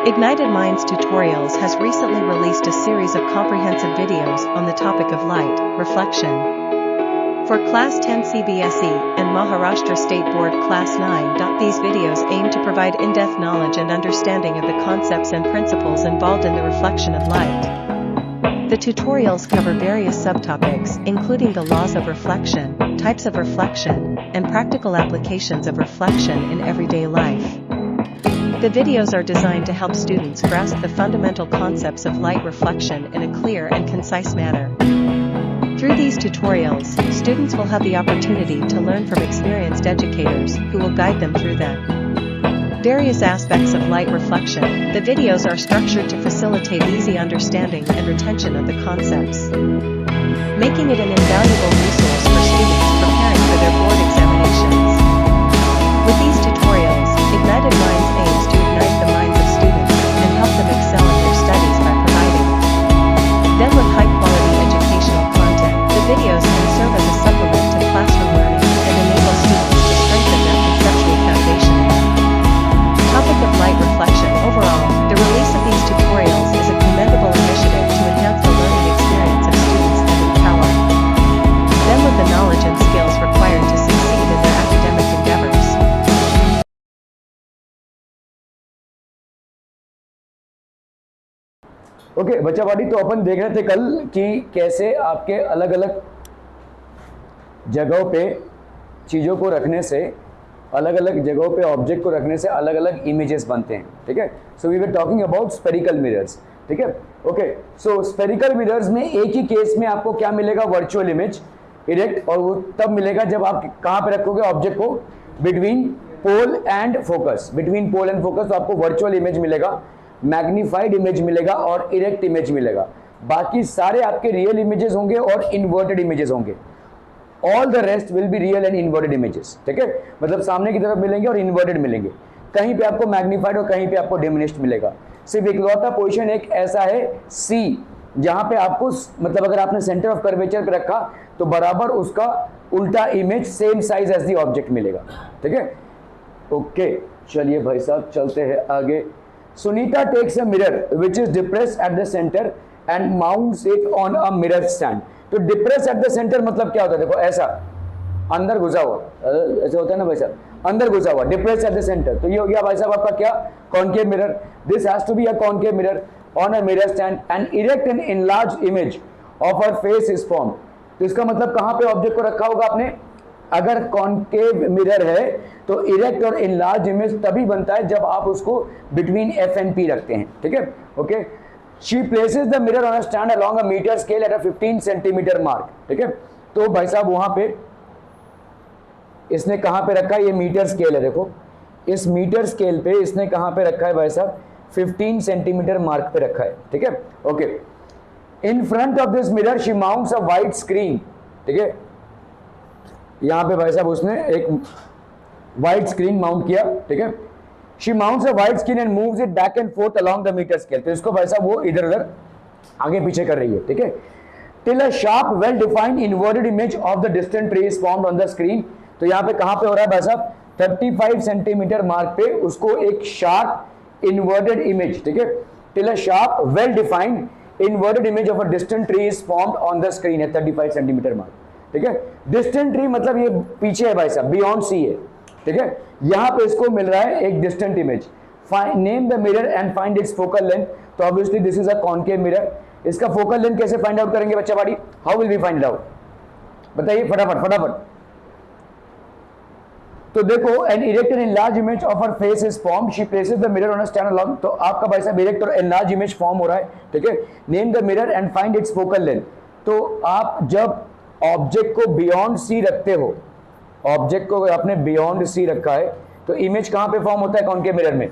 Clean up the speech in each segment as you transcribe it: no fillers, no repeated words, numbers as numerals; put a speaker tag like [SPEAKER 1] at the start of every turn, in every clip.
[SPEAKER 1] Ignited Minds Tutorials has recently released a series of comprehensive videos on the topic of light reflection. For Class 10 CBSE and Maharashtra State Board Class 9. These videos aim to provide in-depth knowledge and understanding of the concepts and principles involved in the reflection of light. The tutorials cover various subtopics, including the laws of reflection, types of reflection, and practical applications of reflection in everyday life. The videos are designed to help students grasp the fundamental concepts of light reflection in a clear and concise manner. Through these tutorials, students will have the opportunity to learn from experienced educators who will guide them through them. Various aspects of light reflection. The videos are structured to facilitate easy understanding and retention of the concepts, making it an invaluable resource for students preparing for their board examinations. With these tutorials, Ignited Minds aims to ignite the minds of students and help them excel in their studies by providing them with high-quality educational content. The videos can serve as a supplement to classroom learning and enable students to strengthen their conceptual foundation. Topic of light reflection. Overall, the release of these tutorials is a commendable initiative to enhance the learning experience of students and empower them with the knowledge and skills required to succeed in their academic endeavors.
[SPEAKER 2] Okay बच्चा body, तो अपन देख रहे थे कल कि कैसे आपके अलग अलग जगहों पे चीज़ों को रखने से, अलग अलग जगहों पे ऑब्जेक्ट को रखने से अलग अलग इमेजेस बनते हैं. ठीक है, so we were talking about spherical mirrors. ठीक है, ओके. सो स्फेरिकल मिरर्स में एक ही केस में आपको क्या मिलेगा? Virtual image erect. और वो तब मिलेगा जब आप कहाँ पे रखोगे ऑब्जेक्ट को? Between pole and focus. Between pole and focus तो आपको वर्चुअल इमेज मिलेगा, मैग्नीफाइड इमेज मिलेगा और इरेक्ट इमेज मिलेगा. बाकी सारे आपके रियल इमेजेस होंगे और इन्वर्टेड इमेजेस होंगे. All the rest will be real and inverted images. ठीक है, मतलब सामने की तरफ मिलेंगे और इन्वर्टेड मिलेंगे. कहीं पे आपको मैग्नीफाइड और कहीं पे आपको डिमिनिश्ड मिलेगा. सिर्फ इकलौता पोजीशन एक ऐसा है सी, जहां पे आपको मतलब अगर आपने सेंटर ऑफ कर्वेचर पे रखा तो बराबर उसका उल्टा image same size as the object मिलेगा. ठीक है, ओके. चलिए भाई साहब चलते हैं आगे. Sunita takes a mirror which is depressed at the center and mounts it on a mirror stand. तो depressed at the center मतलब क्या होता है? देखो ऐसा अंदर घुसा हुआ, ऐसा होता है ना भाई साहब, अंदर घुसा हुआ, depressed at the center. तो ये हो गया भाई साहब आपका क्या? concave mirror. This has to be a concave mirror on a mirror stand and erect and enlarged image of her face is formed. तो इसका मतलब कहाँ पे ऑब्जेक्ट को रखा होगा आपने? अगर कॉन्केव मिरर है तो इरेक्ट और इनलार्ज इमेज तभी बनता है जब आप उसको बिटवीन एफ एंड पी रखते हैं. ठीक है, okay. She places the mirror on a stand along a metre scale at a 15 centimetre mark. ठीक है, तो भाई साहब वहां पे इसने कहां पे रखा है? ये मीटर स्केल है. देखो इस मीटर स्केल पे इसने कहां पे रखा है भाई साहब? 15 सेंटीमीटर मार्क पे रखा है. ठीक है, okay. In front of this mirror she mounts a white screen. ठीक है, यहां पे भाई साहब उसने एक वाइट स्क्रीन माउंट किया. ठीक है, she mounts a white screen and moves it back and forth along the metre scale. तो इसको भाई साहब वो इधर उधर आगे पीछे कर रही है. ठीक है, till a sharp well defined inverted image of the distant tree is formed on the screen. तो यहां पे कहां पे हो रहा है भाई साहब? 35 सेंटीमीटर मार्क पे उसको एक शार्प इन्वर्टेड इमेज. ठीक है, till a sharp well defined inverted image of a distant tree is formed on the screen है 35 सेंटीमीटर मार्क. ठीक है, डिस्टेंट ट्री मतलब ये पीछे है भाई साहब, बियॉन्ड सी है. ठीक है, यहां पे इसको मिल रहा है एक distant image. Name the mirror and find its focal length. तो obviously this is a concave mirror. इसका फोकल लेंथ कैसे फाइंड आउट करेंगे बच्चा बाड़ी? How will we find out? बताइए फटाफट फटाफट. तो देखो, an erect and enlarge image of her face is form. She places the mirror on a stand along. तो आपका भाई साहब इरेक्ट और एनलार्ज इमेज फॉर्म हो रहा है. ठीक है, name the mirror and find its focal length. तो आप जब ऑब्जेक्ट को बियॉन्ड सी रखते हो, ऑब्जेक्ट को आपने बियॉन्ड सी रखा है तो इमेज कहां पे फॉर्म होता है कॉन्केव मिरर में?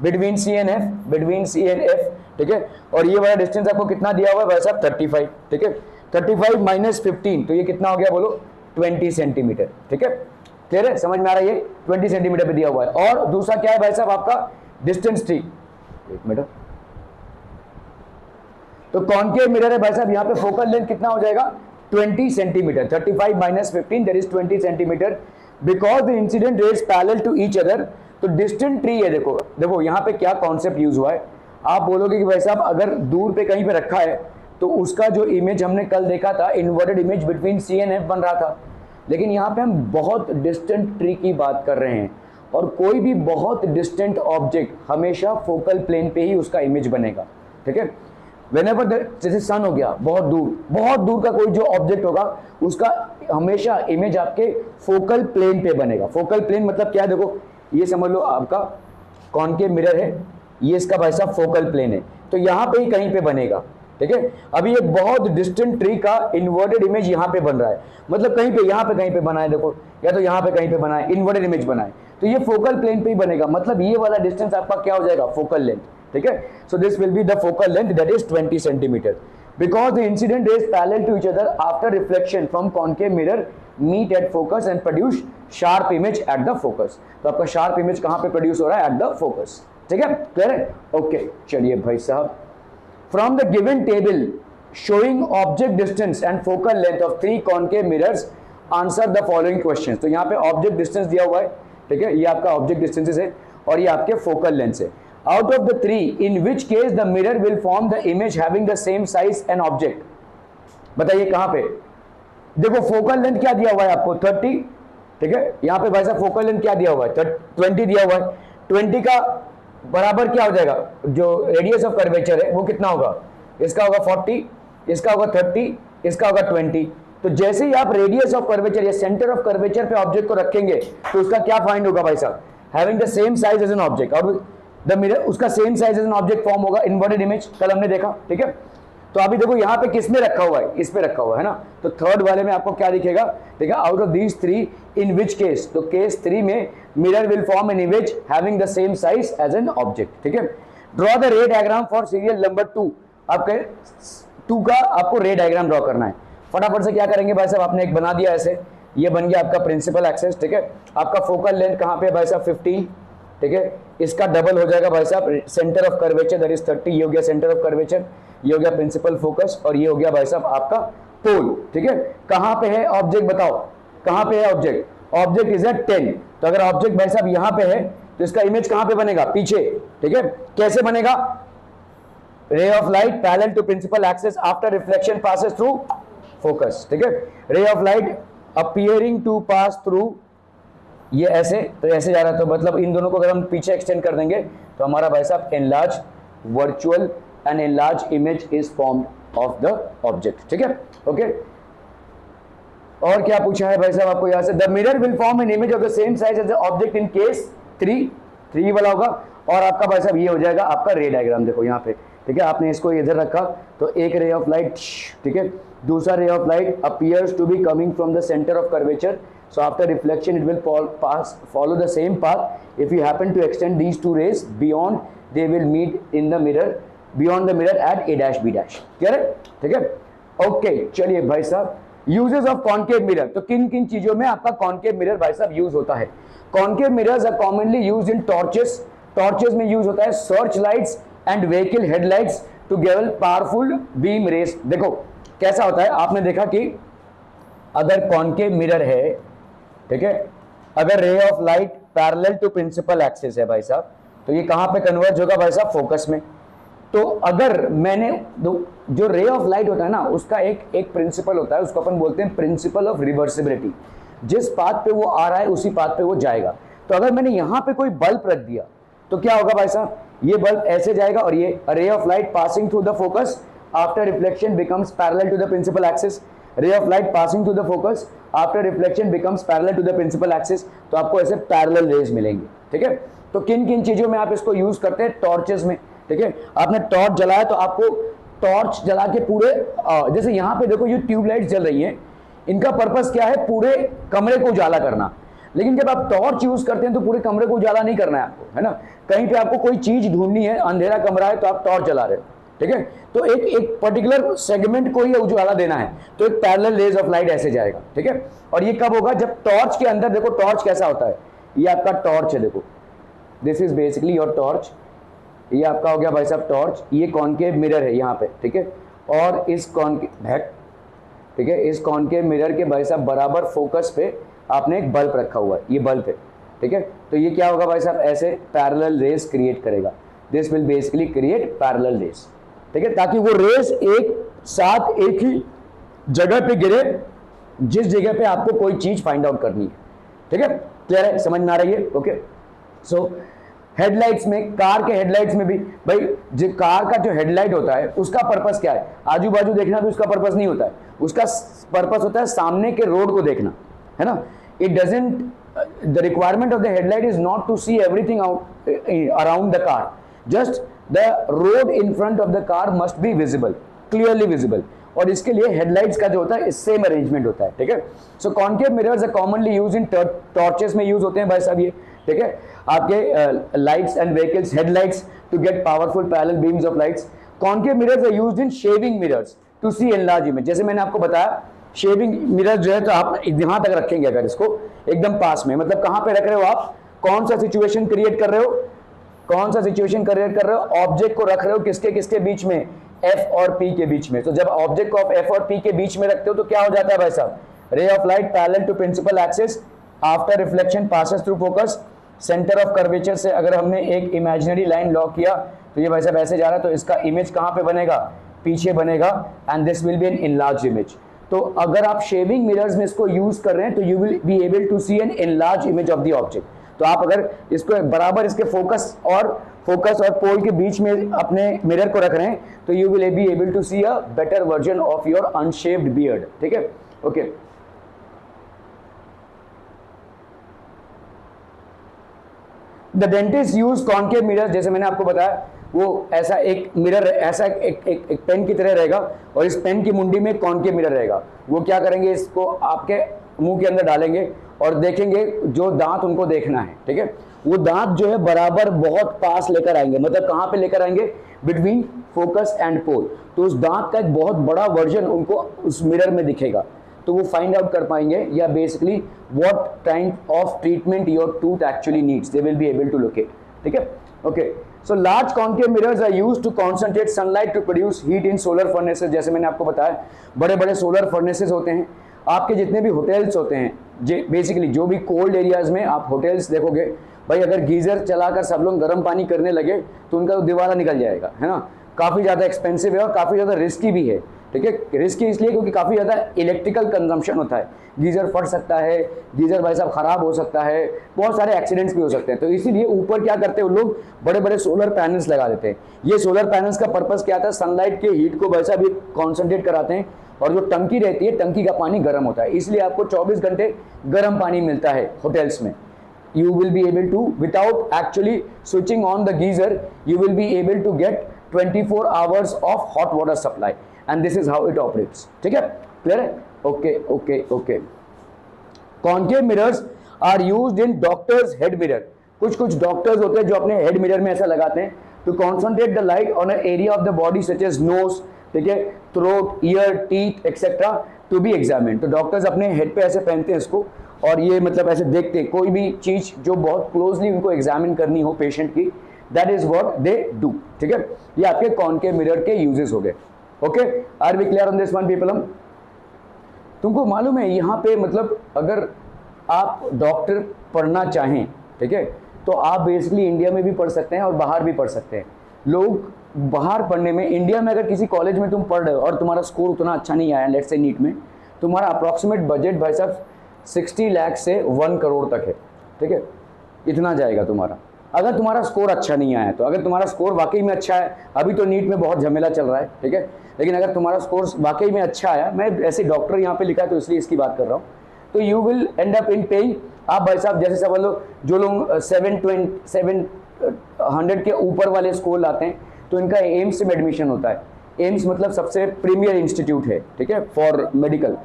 [SPEAKER 2] Between C and F. Between C and F. ठीक है, और ये वाला डिस्टेंस आपको कितना दिया हुआ है भाई साहब? 35. ठीक है, 35 माइनस 15 तो ये कितना हो गया बोलो? 20 सेंटीमीटर. ठीक है, क्लियर है? समझ में आ रहा है? ये 20 सेंटीमीटर पे दिया हुआ है. और दूसरा क्या है भाई साहब आपका? Distance tree. एक मिनट. तो कॉन्केव मिरर है भाई साहब, यहाँ पे फोकल लेंथ कितना हो जाएगा? 20 centimetre. 35 minus 15 that is 20 centimeter. Because the incident rays parallel to each other, तो डिस्टेंट ट्री है, देखो देखो यहाँ पे क्या कॉन्सेप्ट यूज हुआ है। आप बोलोगे कि भाई साहब अगर दूर पे कहीं पे रखा है तो उसका जो इमेज हमने कल देखा था inverted image between C and F बन रहा था, लेकिन यहाँ पे हम बहुत डिस्टेंट ट्री की बात कर रहे हैं और कोई भी बहुत डिस्टेंट ऑब्जेक्ट हमेशा फोकल प्लेन पे ही उसका इमेज बनेगा, ठीक है। Whenever जैसे सन हो गया, बहुत दूर का कोई जो ऑब्जेक्ट होगा उसका हमेशा इमेज आपके फोकल प्लेन पे बनेगा। फोकल प्लेन मतलब क्या है, देखो ये समझ लो आपका कॉनकेव मिरर है, ये इसका भाई साहब फोकल प्लेन है, तो यहाँ पे ही कहीं पे बनेगा, ठीक है। अभी एक बहुत डिस्टेंट ट्री का इन्वर्टेड इमेज यहाँ पे बन रहा है, मतलब कहीं पे यहाँ पे कहीं पे बना है, देखो या तो यहाँ पे कहीं पे बना है, इन्वर्टेड इमेज बना है, तो ये फोकल प्लेन पे ही बनेगा, मतलब ये वाला डिस्टेंस आपका क्या हो जाएगा, फोकल लेंथ, ठीक है। So this will be the focal length that is 20 centimetre because the incident rays parallel to each other after reflection from concave mirror meet at focus and produce sharp image at the focus. तो आपका sharp image कहां पे produce हो रहा है, eight the focus, ठीक है, clear है। ओके चलिए भाई साहब, from the given table showing object distance and focal length of 3 concave mirrors answer the following questions. तो यहाँ पे ऑब्जेक्ट डिस्टेंस दिया हुआ है, ठीक है, ये आपका ऑब्जेक्ट डिस्टेंसेस है और ये आपके फोकल लेंथ है। Out of the 3, in which case the mirror will form the image having the same size and object? बताइए कहां पे, देखो फोकल लेंथ क्या दिया हुआ है आपको 30, ठीक है, यहां पे भाई साहब फोकल लेंथ क्या दिया हुआ है 20 दिया हुआ है, 20 का बराबर क्या हो जाएगा, जो रेडियस ऑफ कर्वेचर है वो कितना होगा, इसका होगा 40, इसका होगा 30, इसका होगा 20। तो जैसे ही आप रेडियस ऑफ कर्वेचर या सेंटर ऑफ कर्वेचर पे ऑब्जेक्ट को रखेंगे तो उसका क्या फाइंड होगा भाई साहब, having the same size as an object, और द मिरर उसका same size as an object form होगा, इन्वर्टेड इमेज कल हमने देखा, ठीक है। तो अभी देखो यहाँ पे किस में रखा हुआ है, इस पे रखा हुआ है ना, तो थर्ड वाले में आपको क्या दिखेगा, ठीक है, out of these 3 in which case, तो केस 3 में mirror will form an image having the same size as an object, ठीक है। Draw the ray diagram for serial number 2, आपके 2 का आपको रे डायग्राम ड्रॉ करना है। फटाफट से क्या करेंगे भाई साहब, आपने एक बना दिया ऐसे, ये बन गया आपका प्रिंसिपल एक्सेस, ठीक है। आपका फोकल लेंथ कहाँ पे भाई साहब 15, ठीक है, इसका डबल हो जाएगा भाई साहब centre of curvature that is 30, ये हो गया सेंटर ऑफ कर्वेचर, ये हो गया प्रिंसिपल फोकस और ये हो गया भाई साहब आपका पोल, ठीक है। कहां पे है ऑब्जेक्ट, बताओ कहां पे है ऑब्जेक्ट, ऑब्जेक्ट इज एट 10, तो अगर ऑब्जेक्ट भाई साहब यहां पे है तो इसका इमेज कहां पे बनेगा, पीछे, ठीक है। कैसे बनेगा, ray of light parallel to principal axis after reflection passes through focus, ठीक है। Ray of light appearing to pass through, ये ऐसे, तो ऐसे जा रहा है, तो मतलब इन दोनों को अगर हम पीछे एक्सटेंड कर देंगे तो हमारा भाई साहब enlarge virtual and enlarge image is formed of the object, ठीक है, ओके। और क्या पूछा है भाई साहब आपको यहां से, the mirror will form an image of the same size as the object in case 3 वाला होगा, और आपका भाई साहब ये हो जाएगा आपका रे डायग्राम, देखो यहाँ पे, ठीक है। आपने इसको इधर रखा तो एक रे ऑफ लाइट, ठीक है, दूसरा ray of light appears to be coming from the centre of curvature, so after reflection it will follow the same path. If you happen to extend these 2 rays beyond, they will meet in the mirror, beyond the mirror at a dash b dash, clear है, ठीक है, okay. चलिए भाई साहब, uses of concave mirror, तो किन किन चीजों में आपका कॉनकेव मिरर भाई साहब यूज होता है। Concave mirrors are commonly used in torches, torches में यूज होता है search lights and vehicle headlights to give powerful beam rays. देखो कैसा होता है, आपने देखा कि अगर कॉनकेव मिरर है, ठीक है, अगर ray of light parallel to principal axis है भाई साहब, तो ये कहां पे कन्वर्ज होगा भाई साहब, फोकस में। तो अगर मैंने जो रे ऑफ लाइट होता है ना, उसका एक प्रिंसिपल होता है, उसको अपन बोलते हैं प्रिंसिपल ऑफ रिवर्सिबिलिटी, जिस पाथ पे वो आ रहा है उसी पाथ पे वो जाएगा। तो अगर मैंने यहां पे कोई बल्ब रख दिया तो क्या होगा भाई साहब, ये बल्ब ऐसे जाएगा और ये ray of light passing through the focus after reflection becomes parallel to the principal axis, ray of light passing through the focus after reflection becomes parallel to the principal axis, तो आपको ऐसे parallel raise मिलेंगे, ठीक है। तो किन किन चीजों में आप इसको यूज करते हैं, टॉर्चेस में, ठीक है। आपने टॉर्च जलाया तो आपको टॉर्च जला के पूरे, जैसे यहाँ पे देखो ये ट्यूबलाइट्स जल रही हैं, इनका पर्पस क्या है, पूरे कमरे को उजाला करना। लेकिन जब आप टॉर्च यूज करते हैं तो पूरे कमरे को उजाला नहीं करना है आपको, है ना। कहीं पे आपको कोई चीज ढूंढनी है, अंधेरा कमरा है, तो आप टॉर्च जला रहे हो, ठीक है। तो एक पर्टिकुलर सेगमेंट को ही उजाला देना है, तो एक पैरेलल रेज ऑफ लाइट ऐसे जाएगा, ठीक है। और ये कब होगा, जब टॉर्च के अंदर, देखो टॉर्च कैसा होता है, ये आपका टॉर्च है, देखो this is basically your torch, ये आपका हो गया भाई साहब टॉर्च, ये कॉनकेव मिरर है यहाँ पे, ठीक है। और इस कॉनकेव, ठीक है, इस कॉनकेव मिरर के भाई साहब बराबर फोकस पे आपने एक बल्ब रखा हुआ है, ये बल्ब है, ठीक है। तो ये क्या होगा भाई साहब, ऐसे पैरेलल रेस क्रिएट करेगा, this will basically create parallel rays, ठीक है, ताकि वो रेस एक साथ एक ही जगह पे गिरे जिस जगह पे आपको कोई चीज फाइंड आउट करनी है, ठीक है। क्लियर है, समझ में आ रही है? ओके। सो हेडलाइट्स में, कार के हेडलाइट्स में भी भाई, जो कार का जो हेडलाइट होता है उसका पर्पस क्या है? आजू बाजू देखना भी उसका पर्पस नहीं होता है, उसका पर्पस होता है सामने के रोड को देखना, है ना। It doesn't, the requirement of the headlight is not to see everything out around the car, just the road in front of the car must be visible, clearly visible, और इसके लिए हेडलाइट्स का जो होता है सेम अरेंजमेंट होता है, ठीक है। So concave mirrors are commonly use in torches में यूज होते हैं भाई साहब ये, ठीक है, आपके lights and vehicles headlights to get powerful parallel beams of lights. Concave mirrors are used in shaving mirrors to see enlarge image. जैसे मैंने आपको बताया, शेविंग मिरर जो है तो आप यहां तक रखेंगे, अगर इसको एकदम पास में, मतलब कहां पे रख रहे हो आप, कौन सा सिचुएशन क्रिएट कर रहे हो, कौन सा सिचुएशन क्रिएट कर रहे हो, ऑब्जेक्ट को रख रहे हो किसके किसके बीच में, एफ और पी के बीच में। तो जब ऑब्जेक्ट को आप एफ और पी के बीच में रखते हो तो क्या हो जाता है भाई साहब, ray of light parallel to principal axis after reflection passes through focus, centre of curvature से अगर हमने एक इमेजिनरी लाइन लॉ किया तो ये भाई साहब ऐसे जा रहा है, तो इसका इमेज कहां पे बनेगा, पीछे बनेगा, and this will be an enlarge image. तो अगर आप शेविंग मिरर्स में इसको यूज कर रहे हैं तो you will be able to see an enlarge image of the object. तो आप अगर इसको बराबर इसके फोकस और पोल के बीच में अपने मिरर को रख रहे हैं तो you will be able to see a better version of your unshaved beard, ठीक है। Okay, the dentist use concave mirror, जैसे मैंने आपको बताया, वो ऐसा एक मिरर, ऐसा एक पेन की तरह रहेगा और इस पेन की मुंडी में कॉन्केव मिरर रहेगा। वो क्या करेंगे, इसको आपके मुंह के अंदर डालेंगे और देखेंगे जो दांत उनको देखना है, ठीक है, वो दांत जो है बराबर बहुत पास लेकर आएंगे, मतलब कहां पे लेकर आएंगे, बिटवीन फोकस एंड पोल। तो उस दांत का एक बहुत बड़ा वर्जन उनको उस मिरर में दिखेगा, तो वो फाइंड आउट कर पाएंगे या basically what kind of treatment your tooth actually needs, they will be able to locate, ठीक है। Okay, so large concave mirrors are used to concentrate sunlight to produce heat in solar furnaces. जैसे मैंने आपको बताया, बड़े बड़े solar furnaces होते हैं, आपके जितने भी होटल्स होते हैं, बेसिकली जो भी कोल्ड एरियाज में आप होटल्स देखोगे भाई, अगर गीजर चलाकर सब लोग गर्म पानी करने लगे तो उनका तो दिवाला निकल जाएगा, है ना। काफ़ी ज़्यादा एक्सपेंसिव है और काफ़ी ज़्यादा रिस्की भी है, ठीक है। रिस्की इसलिए क्योंकि काफ़ी ज़्यादा इलेक्ट्रिकल कंजम्पशन होता है, गीजर फट सकता है, गीजर भाई साहब ख़राब हो सकता है, बहुत सारे एक्सीडेंट्स भी हो सकते हैं। तो इसीलिए ऊपर क्या करते हैं, वो लोग बड़े बड़े सोलर पैनल्स लगा देते हैं। ये सोलर पैनल्स का पर्पज़ क्या था, सनलाइट के हीट को भाई साहब ये कॉन्सेंट्रेट कराते हैं और जो टंकी रहती है, टंकी का पानी गर्म होता है, इसलिए आपको 24 घंटे गर्म पानी मिलता है होटल्स में। You will be able to, without actually switching on the geyser, you will be able to get 24 hours of hot water supply, and this is how it operates, ठीक है, clear है? Okay, okay, okay. Concave mirrors are used in doctors' head mirror. कुछ doctors होते हैं जो अपने head mirror में ऐसा लगाते हैं to concentrate the light on an area of the body such as nose, ठीक है, throat, ear, teeth, etc. to be examined. तो डॉक्टर्स अपने हेड पे ऐसे पहनते हैं इसको और ये मतलब ऐसे देखते हैं कोई भी चीज जो बहुत क्लोजली उनको एग्जामिन करनी हो पेशेंट की, that is what they do, ठीक है। ये आपके कॉन्केव मिरर के यूजेस हो गए। Okay, are we clear on this one people? तुमको मालूम है यहाँ पे मतलब अगर आप डॉक्टर पढ़ना चाहें, ठीक है, तो आप बेसिकली इंडिया में भी पढ़ सकते हैं और बाहर भी पढ़ सकते हैं। लोग बाहर पढ़ने में, इंडिया में अगर किसी कॉलेज में तुम पढ़ रहे हो और तुम्हारा स्कोर उतना अच्छा नहीं आया, लेट्स से नीट में, तुम्हारा अप्रॉक्सीमेट बजट भाई साहब 60 लाख से 1 करोड़ तक है, ठीक है, इतना जाएगा तुम्हारा, अगर तुम्हारा स्कोर अच्छा नहीं आया तो। अगर तुम्हारा स्कोर वाकई में अच्छा है, अभी तो नीट में बहुत झमेला चल रहा है, ठीक है, लेकिन अगर तुम्हारा स्कोर वाकई में अच्छा आया, मैं ऐसे डॉक्टर यहाँ पे लिखा है तो इसलिए इसकी बात कर रहा हूँ, तो you will and up in paying, आप भाई साहब जैसे समझ लो जो लोग 700 के ऊपर वाले स्कोर लाते हैं तो इनका एम्स में एडमिशन होता है। एम्स मतलब सबसे प्रीमियर इंस्टीट्यूट है, ठीक है, फॉर मेडिकल,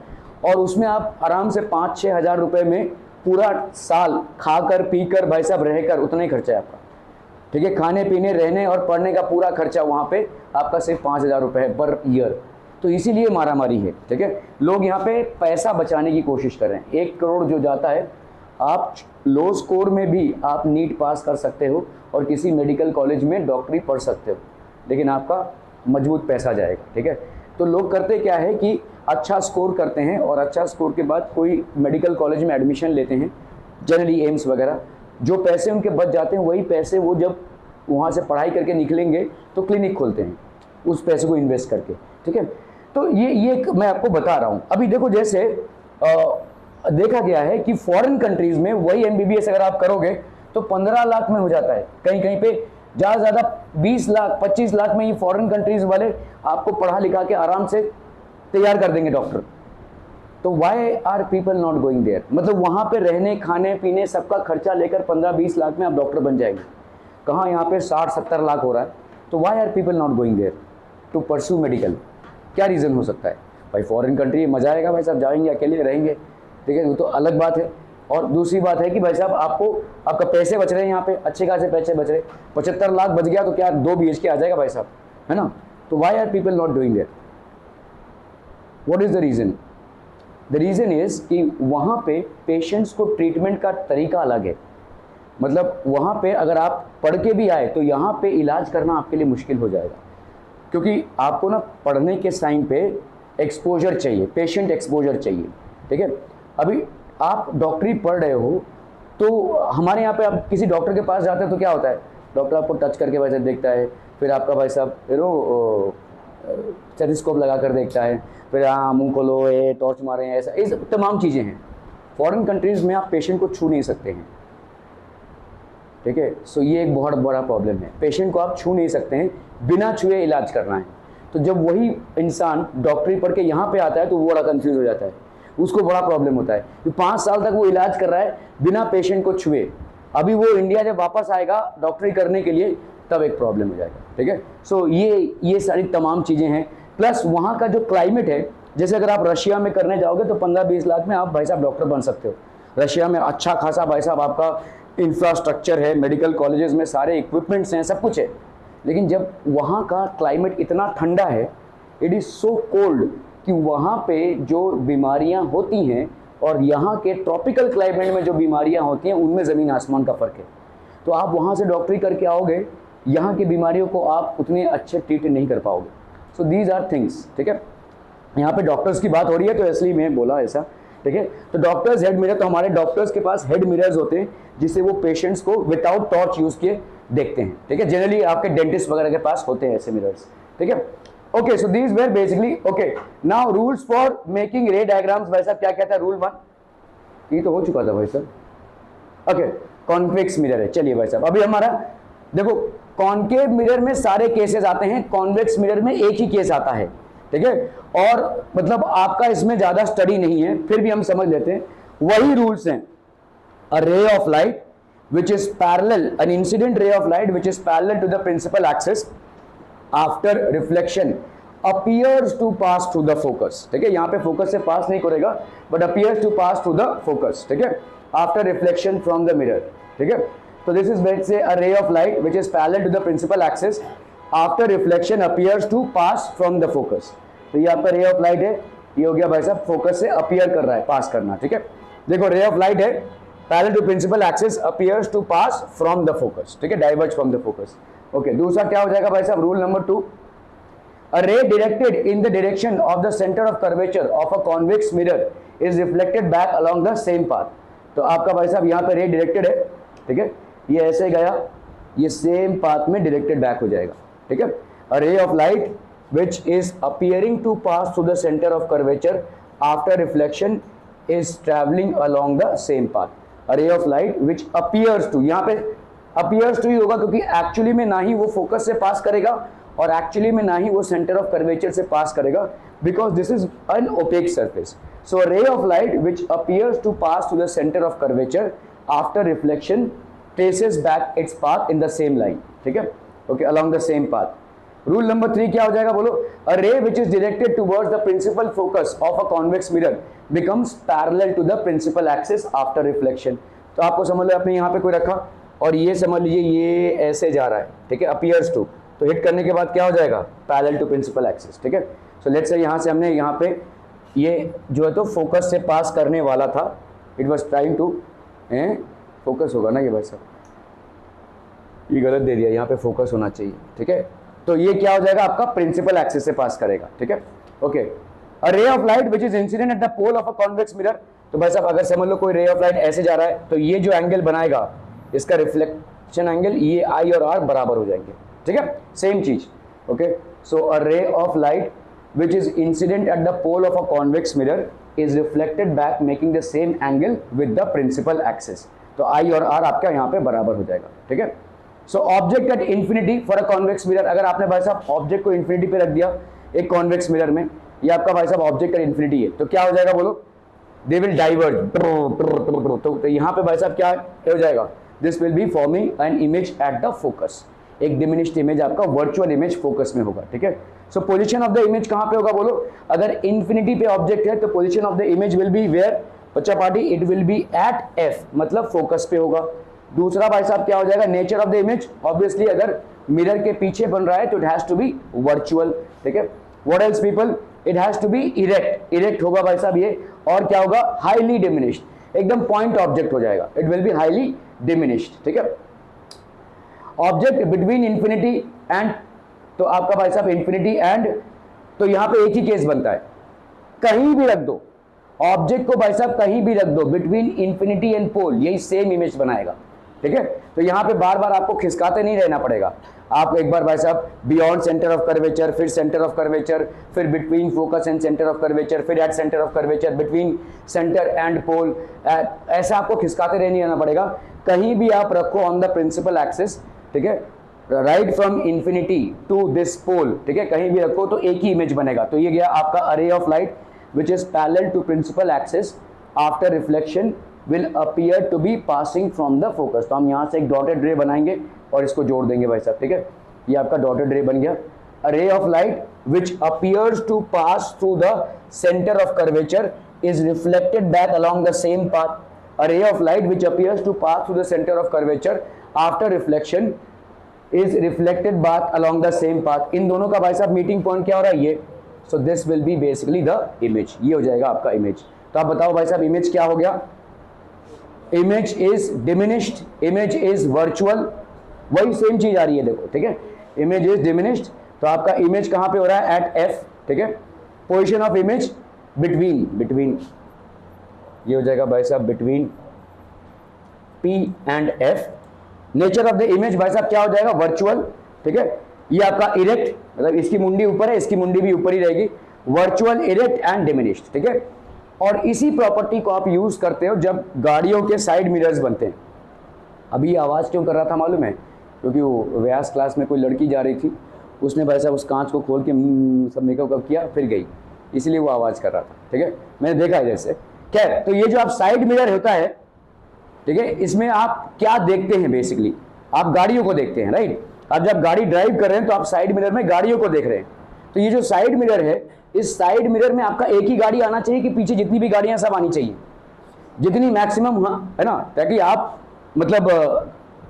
[SPEAKER 2] और उसमें आप आराम से 5-6 हज़ार रुपये में पूरा साल खाकर पीकर भाई साहब रहकर उतना ही खर्चा है आपका, ठीक है, खाने पीने रहने और पढ़ने का पूरा खर्चा वहाँ पे आपका सिर्फ 5,000 रुपये है पर ईयर। तो इसीलिए मारामारी है, ठीक है, लोग यहाँ पे पैसा बचाने की कोशिश कर रहे हैं। 1 करोड़ जो जाता है, आप लो स्कोर में भी आप नीट पास कर सकते हो और किसी मेडिकल कॉलेज में डॉक्टरी पढ़ सकते हो, लेकिन आपका मजबूत पैसा जाएगा, ठीक है। तो लोग करते क्या है कि अच्छा स्कोर करते हैं और अच्छा स्कोर के बाद कोई मेडिकल कॉलेज में एडमिशन लेते हैं, जनरली एम्स वगैरह, जो पैसे उनके बच जाते हैं वही पैसे वो जब वहाँ से पढ़ाई करके निकलेंगे तो क्लिनिक खोलते हैं उस पैसे को इन्वेस्ट करके, ठीक है। तो ये मैं आपको बता रहा हूँ। अभी देखो जैसे देखा गया है कि फॉरेन कंट्रीज में वही MBBS अगर आप करोगे तो 15 लाख में हो जाता है, कहीं कहीं पे ज़्यादा से ज़्यादा 20 लाख 25 लाख में ये फॉरेन कंट्रीज वाले आपको पढ़ा लिखा के आराम से तैयार कर देंगे डॉक्टर। तो why are people not going there, मतलब वहाँ पे रहने खाने पीने सबका खर्चा लेकर 15-20 लाख में आप डॉक्टर बन जाएंगे। कहाँ यहाँ पे 60-70 लाख हो रहा है। तो why are people not going there to pursue medical? क्या रीज़न हो सकता है भाई? फॉरेन कंट्री मज़ा आएगा भाई साहब, जाएंगे अकेले रहेंगे, ठीक है, वो तो अलग बात है। और दूसरी बात है कि भाई साहब आपका पैसे बच रहे हैं, यहाँ पे अच्छे खासे पैसे बच रहे, 75 लाख बच गया तो क्या 2 BHK आ जाएगा भाई साहब, है ना। तो why are people not doing that? What is the reason? The reason is कि वहाँ पे पेशेंट्स को ट्रीटमेंट का तरीका अलग है। मतलब वहाँ पे अगर आप पढ़ के भी आए तो यहाँ पे इलाज करना आपके लिए मुश्किल हो जाएगा, क्योंकि आपको ना पढ़ने के टाइम पे एक्सपोजर चाहिए, पेशेंट एक्सपोजर चाहिए, ठीक है। अभी आप डॉक्टरी पढ़ रहे हो तो हमारे यहाँ पे आप किसी डॉक्टर के पास जाते हैं तो क्या होता है, डॉक्टर आपको टच करके वैसे देखता है, फिर आपका भाई साहब स्टेथोस्कोप लगा कर देखता है, फिर हाँ मुँह खोलो, ये टॉर्च मारे हैं, ऐसा ये तमाम चीज़ें हैं। फॉरेन कंट्रीज़ में आप पेशेंट को छू नहीं सकते हैं, ठीक है। सो ये एक बहुत बड़ा प्रॉब्लम है, पेशेंट को आप छू नहीं सकते हैं, बिना छुए इलाज करना है। तो जब वही इंसान डॉक्टरी पढ़ के यहाँ पे आता है तो वो बड़ा कंफ्यूज हो जाता है, उसको बड़ा प्रॉब्लम होता है कि 5 साल तक वो इलाज कर रहा है बिना पेशेंट को छुए। अभी वो इंडिया जब वापस आएगा डॉक्टरी करने के लिए तब एक प्रॉब्लम हो जाएगा, ठीक है। सो ये सारी तमाम चीज़ें हैं। प्लस वहाँ का जो क्लाइमेट है, जैसे अगर आप रशिया में करने जाओगे तो 15-20 लाख में आप भाई साहब डॉक्टर बन सकते हो। रशिया में अच्छा खासा भाई साहब आपका इंफ्रास्ट्रक्चर है, मेडिकल कॉलेजेस में सारे इक्विपमेंट्स हैं, सब कुछ है। लेकिन जब वहाँ का क्लाइमेट इतना ठंडा है, इट इज़ सो कोल्ड, कि वहाँ पे जो बीमारियाँ होती हैं और यहाँ के ट्रॉपिकल क्लाइमेट में जो बीमारियाँ होती हैं उनमें ज़मीन आसमान का फ़र्क है। तो आप वहाँ से डॉक्टरी करके आओगे, यहाँ की बीमारियों को आप उतने अच्छे ट्रीट नहीं कर पाओगे। सो दीज आर थिंग्स, ठीक है। यहाँ पे डॉक्टर्स की बात हो रही है तो इसलिए मैं बोला ऐसा, ठीक है। तो डॉक्टर्स हेड मिरर, तो हमारे डॉक्टर्स के पास हेड मिरर्स होते हैं जिससे वो पेशेंट्स को विदाउट टॉर्च यूज़ किए देखते हैं, ठीक है। जनरली आपके डेंटिस्ट वगैरह के पास होते हैं ऐसे मिरर्स, ठीक है। Okay, so these were basically okay. Now rules for making रे डायग्राम्स, भाई साहब क्या कहता है रूल 1? ये तो हो चुका था भाई साहब। ओके, कॉन्वेक्स मिरर है। चलिए भाई साहब, अभी हमारा देखो कॉन्केव मिरर में सारे केसेस आते हैं, कॉन्वेक्स मिरर में एक ही केस आता है, ठीक है। और मतलब आपका इसमें ज्यादा स्टडी नहीं है, फिर भी हम समझ लेते हैं। वही रूल्स हैं, a ray of light which is parallel, an incident ray of light which is parallel to the principal axis after reflection appears to pass through the focus, ठीक है। यहाँ पे फोकस से पास नहीं करेगा but appears to pass through the focus, ठीक है, after reflection from the mirror, ठीक है। तो this is let's say a ray of light which is parallel to the principal axis after reflection appears to pass from the focus। तो ये आपका ray of light है, ये हो गया भाई साहब फोकस से अपीयर कर रहा है, पास करना, ठीक है। देखो रे ऑफ लाइट है, parallel to principal axis appears to pass from the focus, ठीक है, diverge from the focus। Okay, दूसरा क्या हो जाएगा भाई साहब, rule number 2, a ray directed in the direction of the center of curvature of a convex mirror is reflected back along the same path। तो आपका भाई साहब यहाँ पे रे डायरेक्टेड है, ठीक है, ये ऐसे गया, ये सेम पाथ में डायरेक्टेड बैक हो जाएगा, ठीक है। a ray of light which is appearing to pass through the center of curvature after reflection is traveling along the same path। A ray of light which appears to, यहाँ पे appears to ही होगा क्योंकि actually में ना ही वो focus से pass करेगा और एक्चुअली में ना ही वो सेंटर ऑफ कर्वेचर से पास करेगा, because this is an opaque surface. So a ray of light which appears to pass to the center of curvature after reflection traces back its path in the same line, ठीक है, okay, along the same path। Rule number 3 क्या हो जाएगा बोलो, a ray which is directed towards the principal focus of a convex mirror becomes parallel to the principal axis after reflection। तो आपको समझ लो आपने यहाँ पे कोई रखा और ये समझ लीजिए ये ऐसे जा रहा है, ठीक है, appears to, तो हिट करने के बाद क्या हो जाएगा, parallel to principal axis, ठीक है। सो लेट्स से यहाँ से हमने यहाँ पे ये जो है तो फोकस से पास करने वाला था, it was trying to focus होगा ना ये भाई साहब, ये गलत दे दिया, यहाँ पे फोकस होना चाहिए, ठीक है। तो ये क्या हो जाएगा आपका प्रिंसिपल एक्सिस से पास करेगा, ठीक है, okay. A ray of light which is incident at the pole of a convex mirror, तो भाई साहब अगर समझ लो कोई रे ऑफ लाइट ऐसे जा रहा है तो ये जो एंगल बनाएगा इसका रिफ्लेक्शन एंगल ये आई और आर बराबर हो जाएंगे, ठीक है, सेम चीज। Okay, so a ray of light which is incident at the pole of a convex mirror is reflected back making the same angle with the principal axis। तो I और R आपका यहाँ पे बराबर हो जाएगा, ठीक है। So object at infinity for a convex mirror, अगर आपने भाई साहब ऑब्जेक्ट को इन्फिनिटी पे रख दिया एक कॉन्वेक्स मिरर में, ये आपका भाई साहब ऑब्जेक्ट एट इन्फिनिटी है, तो क्या हो जाएगा बोलो, दे विल डाइवर्ज, तो यहाँ पे भाई साहब क्या हो जाएगा, this will be forming an image at the focus, एक डिमिनिश्ड इमेज आपका वर्चुअल इमेज फोकस में होगा, ठीक है। सो पोजीशन ऑफ द इमेज कहां पे होगा बोलो, अगर इन्फिनिटी पे ऑब्जेक्ट है तो position of the image will be where बच्चा party, it will be at F, मतलब फोकस पे होगा। दूसरा भाई साहब क्या हो जाएगा, nature of the image, obviously अगर मिरर के पीछे बन रहा है तो it has to be virtual, ठीक है। What else people, it has to be erect, erect होगा भाई साहब ये, और क्या होगा, हाईली डिमिनिश्ड, एकदम पॉइंट ऑब्जेक्ट हो जाएगा, it will be highly diminished, ठीक है। ऑब्जेक्ट बिटवीन इंफिनिटी एंड, तो आपका भाई साहब इंफिनिटी एंड, तो यहां पे एक ही केस बनता है, कहीं भी रख दो ऑब्जेक्ट को भाई साहब, कहीं भी रख दो बिटवीन इंफिनिटी एंड पोल, यही सेम इमेज बनाएगा, ठीक है। तो यहां पे बार बार आपको खिसकाते नहीं रहना पड़ेगा, आप एक बार भाई साहब बियॉन्ड सेंटर ऑफ कर्वेचर, फिर सेंटर ऑफ कर्वेचर, फिर between focus and centre of curvature, फिर at centre of curvature, between centre and pole, ऐसा आपको खिसकाते नहीं रहना पड़ेगा, कहीं भी आप रखो ऑन द प्रिंसिपल एक्सिस, ठीक है, right from infinity to this pole, ठीक है, कहीं भी रखो तो एक ही इमेज बनेगा। तो ये गया आपका a ray of light which is parallel to principal axis after reflection will appear to be passing from the focus. तो हम यहाँ से एक डॉटेड रे बनाएंगे और इसको जोड़ देंगे भाई साहब, ठीक है, ये आपका डॉटेड रे बन गया। A ray of light which appears to pass through the centre of curvature is reflected back along the same path. A ray of light which appears to pass through the center of curvature after reflection is reflected back along the same path. इन दोनों का भाई साहब meeting point क्या हो रहा है ये, so this will be basically the image, ये हो जाएगा आपका इमेज। तो आप बताओ भाई साहब इमेज क्या हो गया, image is diminished, image is virtual, वही सेम चीज आ रही है देखो, ठीक है, इमेज इज डिमिनिश्ड, तो आपका इमेज कहां पे हो रहा है, एट एफ, ठीक है। Position of image between, between ये हो जाएगा भाई साहब between P and F. Nature of the image भाई साहब क्या हो जाएगा, वर्चुअल, ठीक है। ये आपका इरेक्ट, मतलब इसकी मुंडी ऊपर है, इसकी मुंडी भी ऊपर ही रहेगी, वर्चुअल, इरेक्ट एंड डिमिनिश्ड, ठीक है। और इसी प्रॉपर्टी को आप यूज करते हो जब गाड़ियों के साइड मिरर्स बनते हैं। अभी आवाज क्यों कर रहा था मालूम है, क्योंकि वो व्यास क्लास में कोई लड़की जा रही थी, उसने भाई साहब उस कांच को खोल के सब मेकअप किया फिर गई, इसलिए वो आवाज कर रहा था, ठीक है, मैंने देखा इधर से। खैर, तो ये जो आप साइड मिरर होता है, ठीक है, इसमें आप क्या देखते हैं, बेसिकली आप गाड़ियों को देखते हैं, राइट। आप जब गाड़ी ड्राइव कर रहे हैं तो आप साइड मिरर में गाड़ियों को देख रहे हैं। तो ये जो साइड मिरर है, इस साइड मिरर में आपका एक ही गाड़ी आना चाहिए कि पीछे जितनी भी गाड़ियां सब आनी चाहिए, जितनी मैक्सिमम है ना, ताकि आप मतलब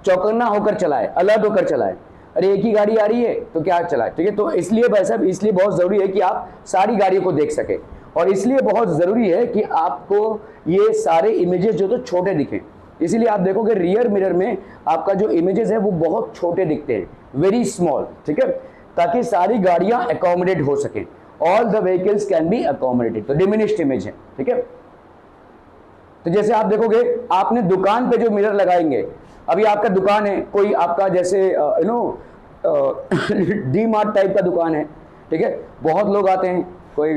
[SPEAKER 2] चौकन्ना होकर चलाए, अलर्ट होकर चलाए। अरे एक ही गाड़ी आ रही है तो क्या चलाए, ठीक है। तो इसलिए भाई साहब, इसलिए बहुत जरूरी है कि आप सारी गाड़ियों को देख सके, और इसलिए बहुत जरूरी है कि आपको ये सारे इमेजेस जो तो छोटे दिखें। इसीलिए आप देखोगे रियर मिरर में आपका जो इमेजेस है वो बहुत छोटे दिखते हैं, वेरी स्मॉल, ठीक है, ताकि सारी गाड़ियां अकोमोडेट हो सके, all the vehicles can be accommodated. तो डिमिनिश्ड इमेज है, ठीक है। तो जैसे आप देखोगे, आपने दुकान पे जो मिरर लगाएंगे, अभी आपका दुकान है कोई, आपका जैसे you know D mart type का दुकान है, ठीक है, बहुत लोग आते हैं, कोई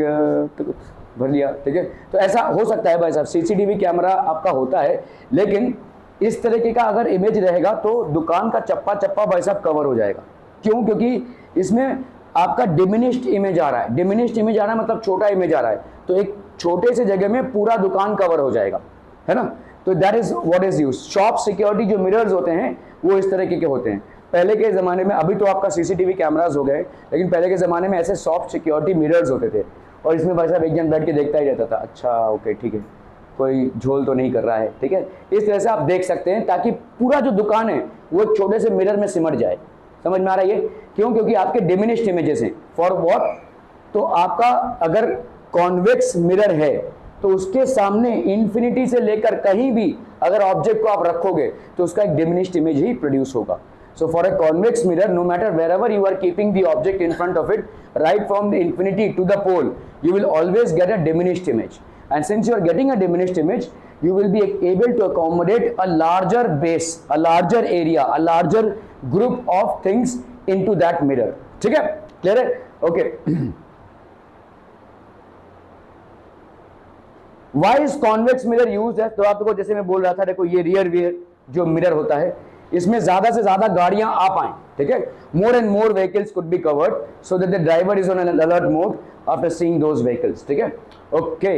[SPEAKER 2] भर लिया, ठीक है। तो ऐसा हो सकता है भाई साहब, सीसीटीवी कैमरा आपका होता है, लेकिन इस तरीके का अगर इमेज रहेगा तो दुकान का चप्पा चप्पा भाई साहब कवर हो जाएगा। क्यों? क्योंकि इसमें आपका डिमिनिश्ड इमेज आ रहा है, डिमिनिश्ड इमेज आ रहा है मतलब छोटा इमेज आ रहा है, तो एक छोटे से जगह में पूरा दुकान कवर हो जाएगा, है ना। तो that is what is use. Shop security जो मिरर्स होते हैं वो इस तरीके के होते हैं। पहले के ज़माने में, अभी तो आपका सीसीटीवी कैमरास हो गए, लेकिन पहले के ज़माने में ऐसे सॉफ्ट सिक्योरिटी मिरर्स होते थे, और इसमें भाई साहब एक जन बैठ के देखता ही रहता था, अच्छा ओके ठीक है, कोई झोल तो नहीं कर रहा है, ठीक है। इस तरह से आप देख सकते हैं ताकि पूरा जो दुकान है वो एक छोटे से मिरर में सिमट जाए। समझ में आ रहा है ये? क्यों? क्योंकि आपके डिमिनिश्ड इमेजेस हैं। For what? तो आपका अगर कॉन्वेक्स मिरर है तो उसके सामने इन्फिनिटी से लेकर कहीं भी अगर ऑब्जेक्ट को आप रखोगे तो उसका एक डिमिनिश्ड इमेज ही प्रोड्यूस होगा। So for a convex mirror, no matter wherever you are keeping the object in front of it, right from the infinity to the pole, you will always get a diminished image. And since you are getting a diminished image, you will be able to accommodate a larger base, a larger area, a larger group of things into that mirror. ठीक है, clear है? Okay, why is convex mirror use है? तो आपको जैसे मैं बोल रहा था, देखो ये रियर व्यूअर जो मिरर होता है, इसमें ज्यादा से ज्यादा गाड़ियां आ पाए, ठीक है, more and more vehicles could be covered so that the driver is on an alert mode after seeing those vehicles, ठीक है, ओके।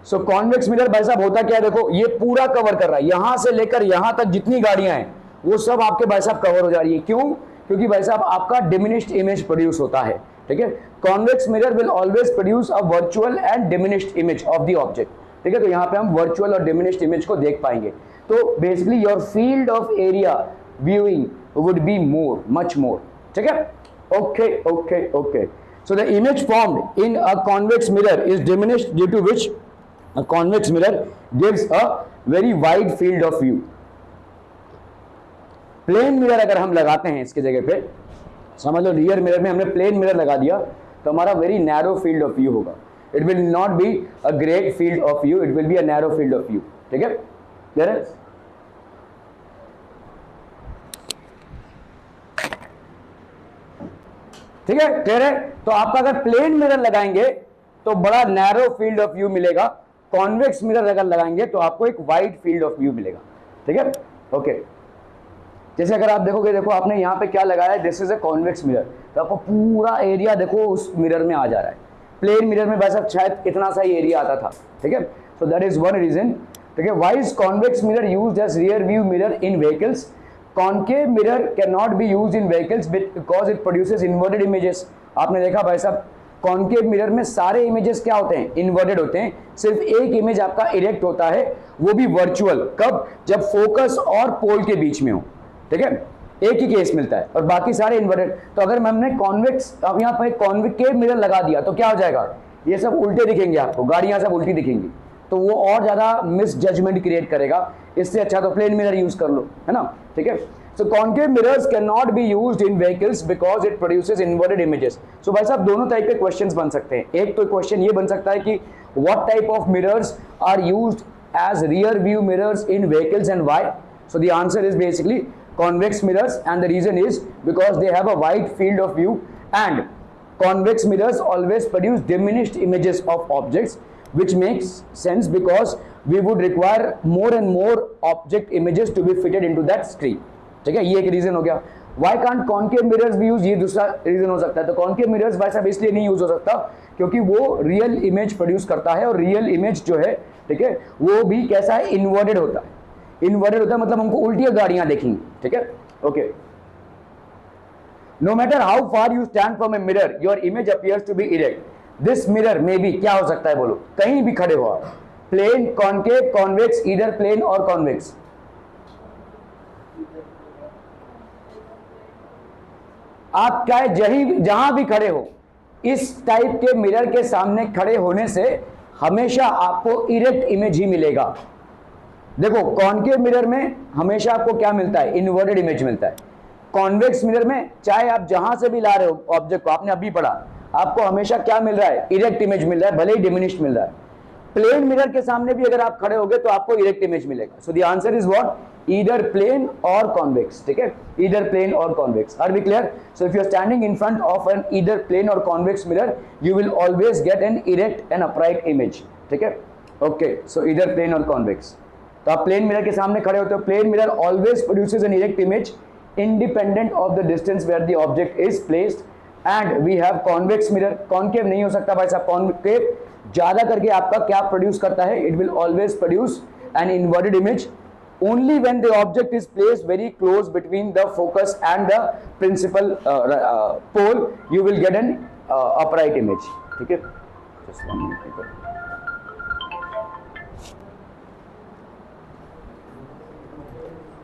[SPEAKER 2] सो कॉन्वेक्स मिरर भाई साहब होता क्या है, देखो ये पूरा कवर कर रहा है, यहां से लेकर यहां तक जितनी गाड़ियां हैं वो सब आपके भाई साहब कवर हो जा रही है। क्यों? क्योंकि भाई साहब आपका डिमिनिश्ड इमेज प्रोड्यूस होता है, ठीक है। Convex mirror will always produce a virtual and diminished image of the object, ठीक है। तो यहाँ पे हम वर्चुअल और डिमिनिश्ड इमेज को देख पाएंगे। तो basically your field of area viewing would be more, much more, ठीक है। Okay okay okay, so the image formed in a convex mirror is diminished due to which a convex mirror gives a very wide field of view. Plane mirror अगर हम लगाते हैं इसके जगह पे, समझ लो रियर मिरर में हमने प्लेन मिरर लगा दिया तो हमारा very narrow field of view होगा। It will not be a great field of view, it will be a narrow field of view, ठीक है, क्लियर है? ठीक है, क्लियर है? तो आपका अगर प्लेन मिरर लगाएंगे तो बड़ा नैरो फील्ड ऑफ व्यू मिलेगा, कॉन्वेक्स मिरर अगर लगाएंगे तो आपको एक वाइड फील्ड ऑफ व्यू मिलेगा, ठीक है, ओके। जैसे अगर आप देखोगे, देखो आपने यहाँ पे क्या लगाया है, this is a convex mirror, तो आपको पूरा एरिया देखो उस मिरर में आ जा रहा है। प्लेन मिरर में वैसा शायद इतना सा ही एरिया आता था, ठीक है। So that is one reason, ठीक है। Why is convex mirror used as rear view mirror in vehicles? Concave mirror can not be used in vehicles because it produces inverted images. आपने देखा भाई साहब, कॉन्केव मिरर में सारे images क्या होते हैं, इन्वर्टेड होते हैं, सिर्फ एक इमेज आपका इरेक्ट होता है, वो भी वर्चुअल। कब? जब फोकस और पोल के बीच में हो, ठीक है, एक ही केस मिलता है, और बाकी सारे इन्वर्टेड। तो अगर हमने कॉन्वेक्स, अब यहाँ पर कॉन्केव मिरर लगा दिया तो क्या हो जाएगा, ये सब उल्टे दिखेंगे आपको, गाड़ियां सब उल्टी दिखेंगी, तो वो और ज्यादा मिस जजमेंट क्रिएट करेगा। इससे अच्छा तो प्लेन मिरर यूज कर लो, है ना, ठीक है। So concave mirrors cannot be used in vehicles because it produces inverted images. So भाई साहब दोनों टाइप के क्वेश्चंस बन सकते हैं। एक तो क्वेश्चन ये बन सकता है कि what type of mirrors are used as rear view mirrors in vehicles and why? So the answer is basically convex mirrors, and the reason is because they have a wide field of view, and convex mirrors always produce diminished images of objects, which makes sense because we would require more and more object images to be fitted into that screen. ठीक है, ये एक reason हो गया। Why can't concave mirrors be used? ये दूसरा reason हो सकता है। तो concave mirrors भाई साहब इसलिए नहीं यूज हो सकता क्योंकि वो रियल इमेज प्रोड्यूस करता है, और रियल इमेज जो है, ठीक है, वो भी कैसा है, इन्वर्टेड होता है। इन्वर्टेड होता है मतलब हमको उल्टी गाड़ियां देखेंगी, ठीक है, okay. No matter how far you stand from a mirror your image appears to be erect. This mirror में भी क्या हो सकता है, बोलो, कहीं भी खड़े हो आप, plane, concave, convex, either plane और कॉन्वेक्स। आप चाहे जहां भी खड़े हो, इस टाइप के मिरर के सामने खड़े होने से हमेशा आपको इरेक्ट इमेज ही मिलेगा। देखो कॉन्केव मिरर में हमेशा आपको क्या मिलता है, इन्वर्टेड इमेज मिलता है। कॉन्वेक्स मिरर में चाहे आप जहां से भी ला रहे हो ऑब्जेक्ट को, आपने अभी पढ़ा, आपको हमेशा क्या मिल रहा है, इरेक्ट इमेज मिल रहा है, भले ही डिमिनिश्ड मिल रहा है। प्लेन मिरर के सामने भी अगर आप खड़े होगे तो आपको इरेक्ट इमेज मिलेगा। So the answer is what, either plane और कॉन्वेक्स, ठीक है, ईदर प्लेन और convex. Are we clear? So if you are standing in front of an either plane और convex mirror, you will always get an erect and upright image, ठीक है, okay. So either plane और convex. तो आप plane mirror के सामने खड़े होते हो, plane mirror always produces an erect image independent of the distance where the object is placed, and we have convex mirror। Concave नहीं हो सकता भाई साहब, कॉन्केव ज्यादा करके आपका क्या प्रोड्यूस करता है, it will always produce an inverted image only when the object is placed very close between the focus and the principal pole, you will get an upright image, ठीक है। Just one minute.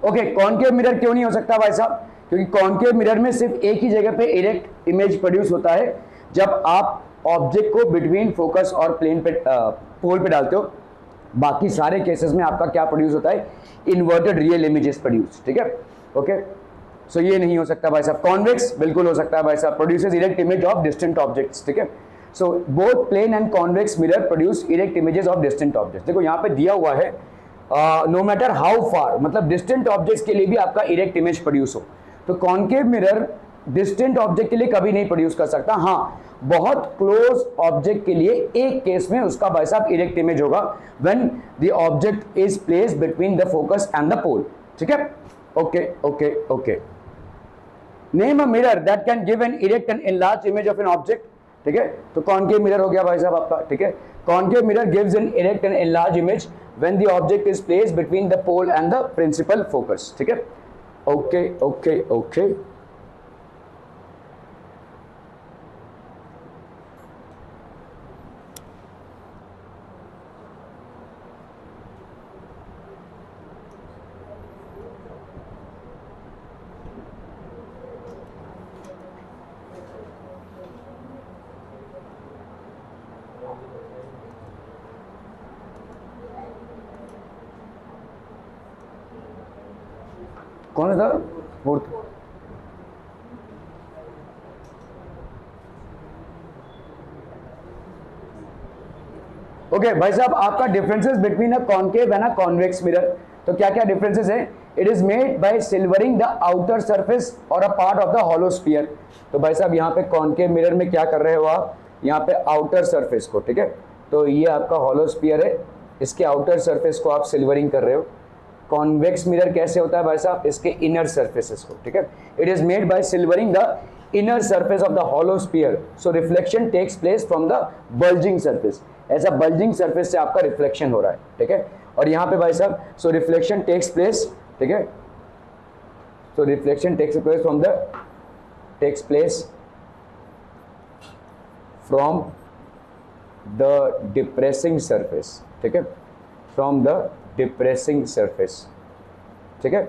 [SPEAKER 2] Okay, concave mirror क्यों नहीं हो सकता भाई साहब? क्योंकि concave mirror में सिर्फ एक ही जगह पे इरेक्ट इमेज प्रोड्यूस होता है जब आप ऑब्जेक्ट को बिटवीन फोकस और प्लेन पे पोल पे डालते हो। बाकी सारे केसेस में आपका क्या प्रोड्यूस होता है, इन्वर्टेड रियल इमेजेस प्रोड्यूस, ठीक है, ओके। सो ये नहीं हो सकता भाई साहब। कॉन्वेक्स बिल्कुल हो सकता है भाई साहब, produces erect image of distant objects, ठीक है। So both plane and convex mirror produce erect images of distant objects. देखो यहाँ पे दिया हुआ है नो मैटर हाउ फार, मतलब डिस्टेंट ऑब्जेक्ट्स के लिए भी आपका इरेक्ट इमेज प्रोड्यूस हो। तो कॉन्केव मिरर डिस्टेंट ऑब्जेक्ट के लिए कभी नहीं प्रोड्यूस कर सकता। हाँ, बहुत क्लोज ऑब्जेक्ट के लिए एक केस में उसका भाई साहब इरेक्ट इमेज होगा, when the object is placed between the focus and the pole. ठीक है, okay okay okay. Name a mirror that can give an erect and enlarge image of an object. ठीक है, तो कॉन्केव मिरर हो गया भाई साहब आपका। ठीक है, concave mirror gives an erect and enlarge image when the object is placed between the pole and the principal focus. ठीक है, ओके ओके ओके। कौन था फोर्थ? ओके भाई साहब, आपका differences between a concave and a convex mirror, तो क्या क्या डिफरेंसेस है? It is made by silvering the outer surface or a part of the hollow sphere. तो भाई साहब यहाँ पे कॉन्केव मिरर में क्या कर रहे हो आप? यहाँ पे आउटर सरफेस को, ठीक है, तो ये आपका हॉलो स्फीयर है, इसके आउटर सरफेस को आप सिल्वरिंग कर रहे हो। कॉन्वेक्स मिरर कैसे होता है भाई साहब? इसके इनर सरफेसेस को, ठीक है। It is made by silvering the inner surface of the hollow sphere, so reflection takes place from the bulging surface. ऐसा बल्जिंग सरफेस से आपका रिफ्लेक्शन हो रहा है, ठीक है। और यहाँ पे भाई साहब, सो रिफ्लेक्शन टेक्स प्लेस, ठीक है, so reflection takes place from the depressing surface, ठीक है, फ्रॉम द डिप्रेसिंग सरफेस, ठीक है।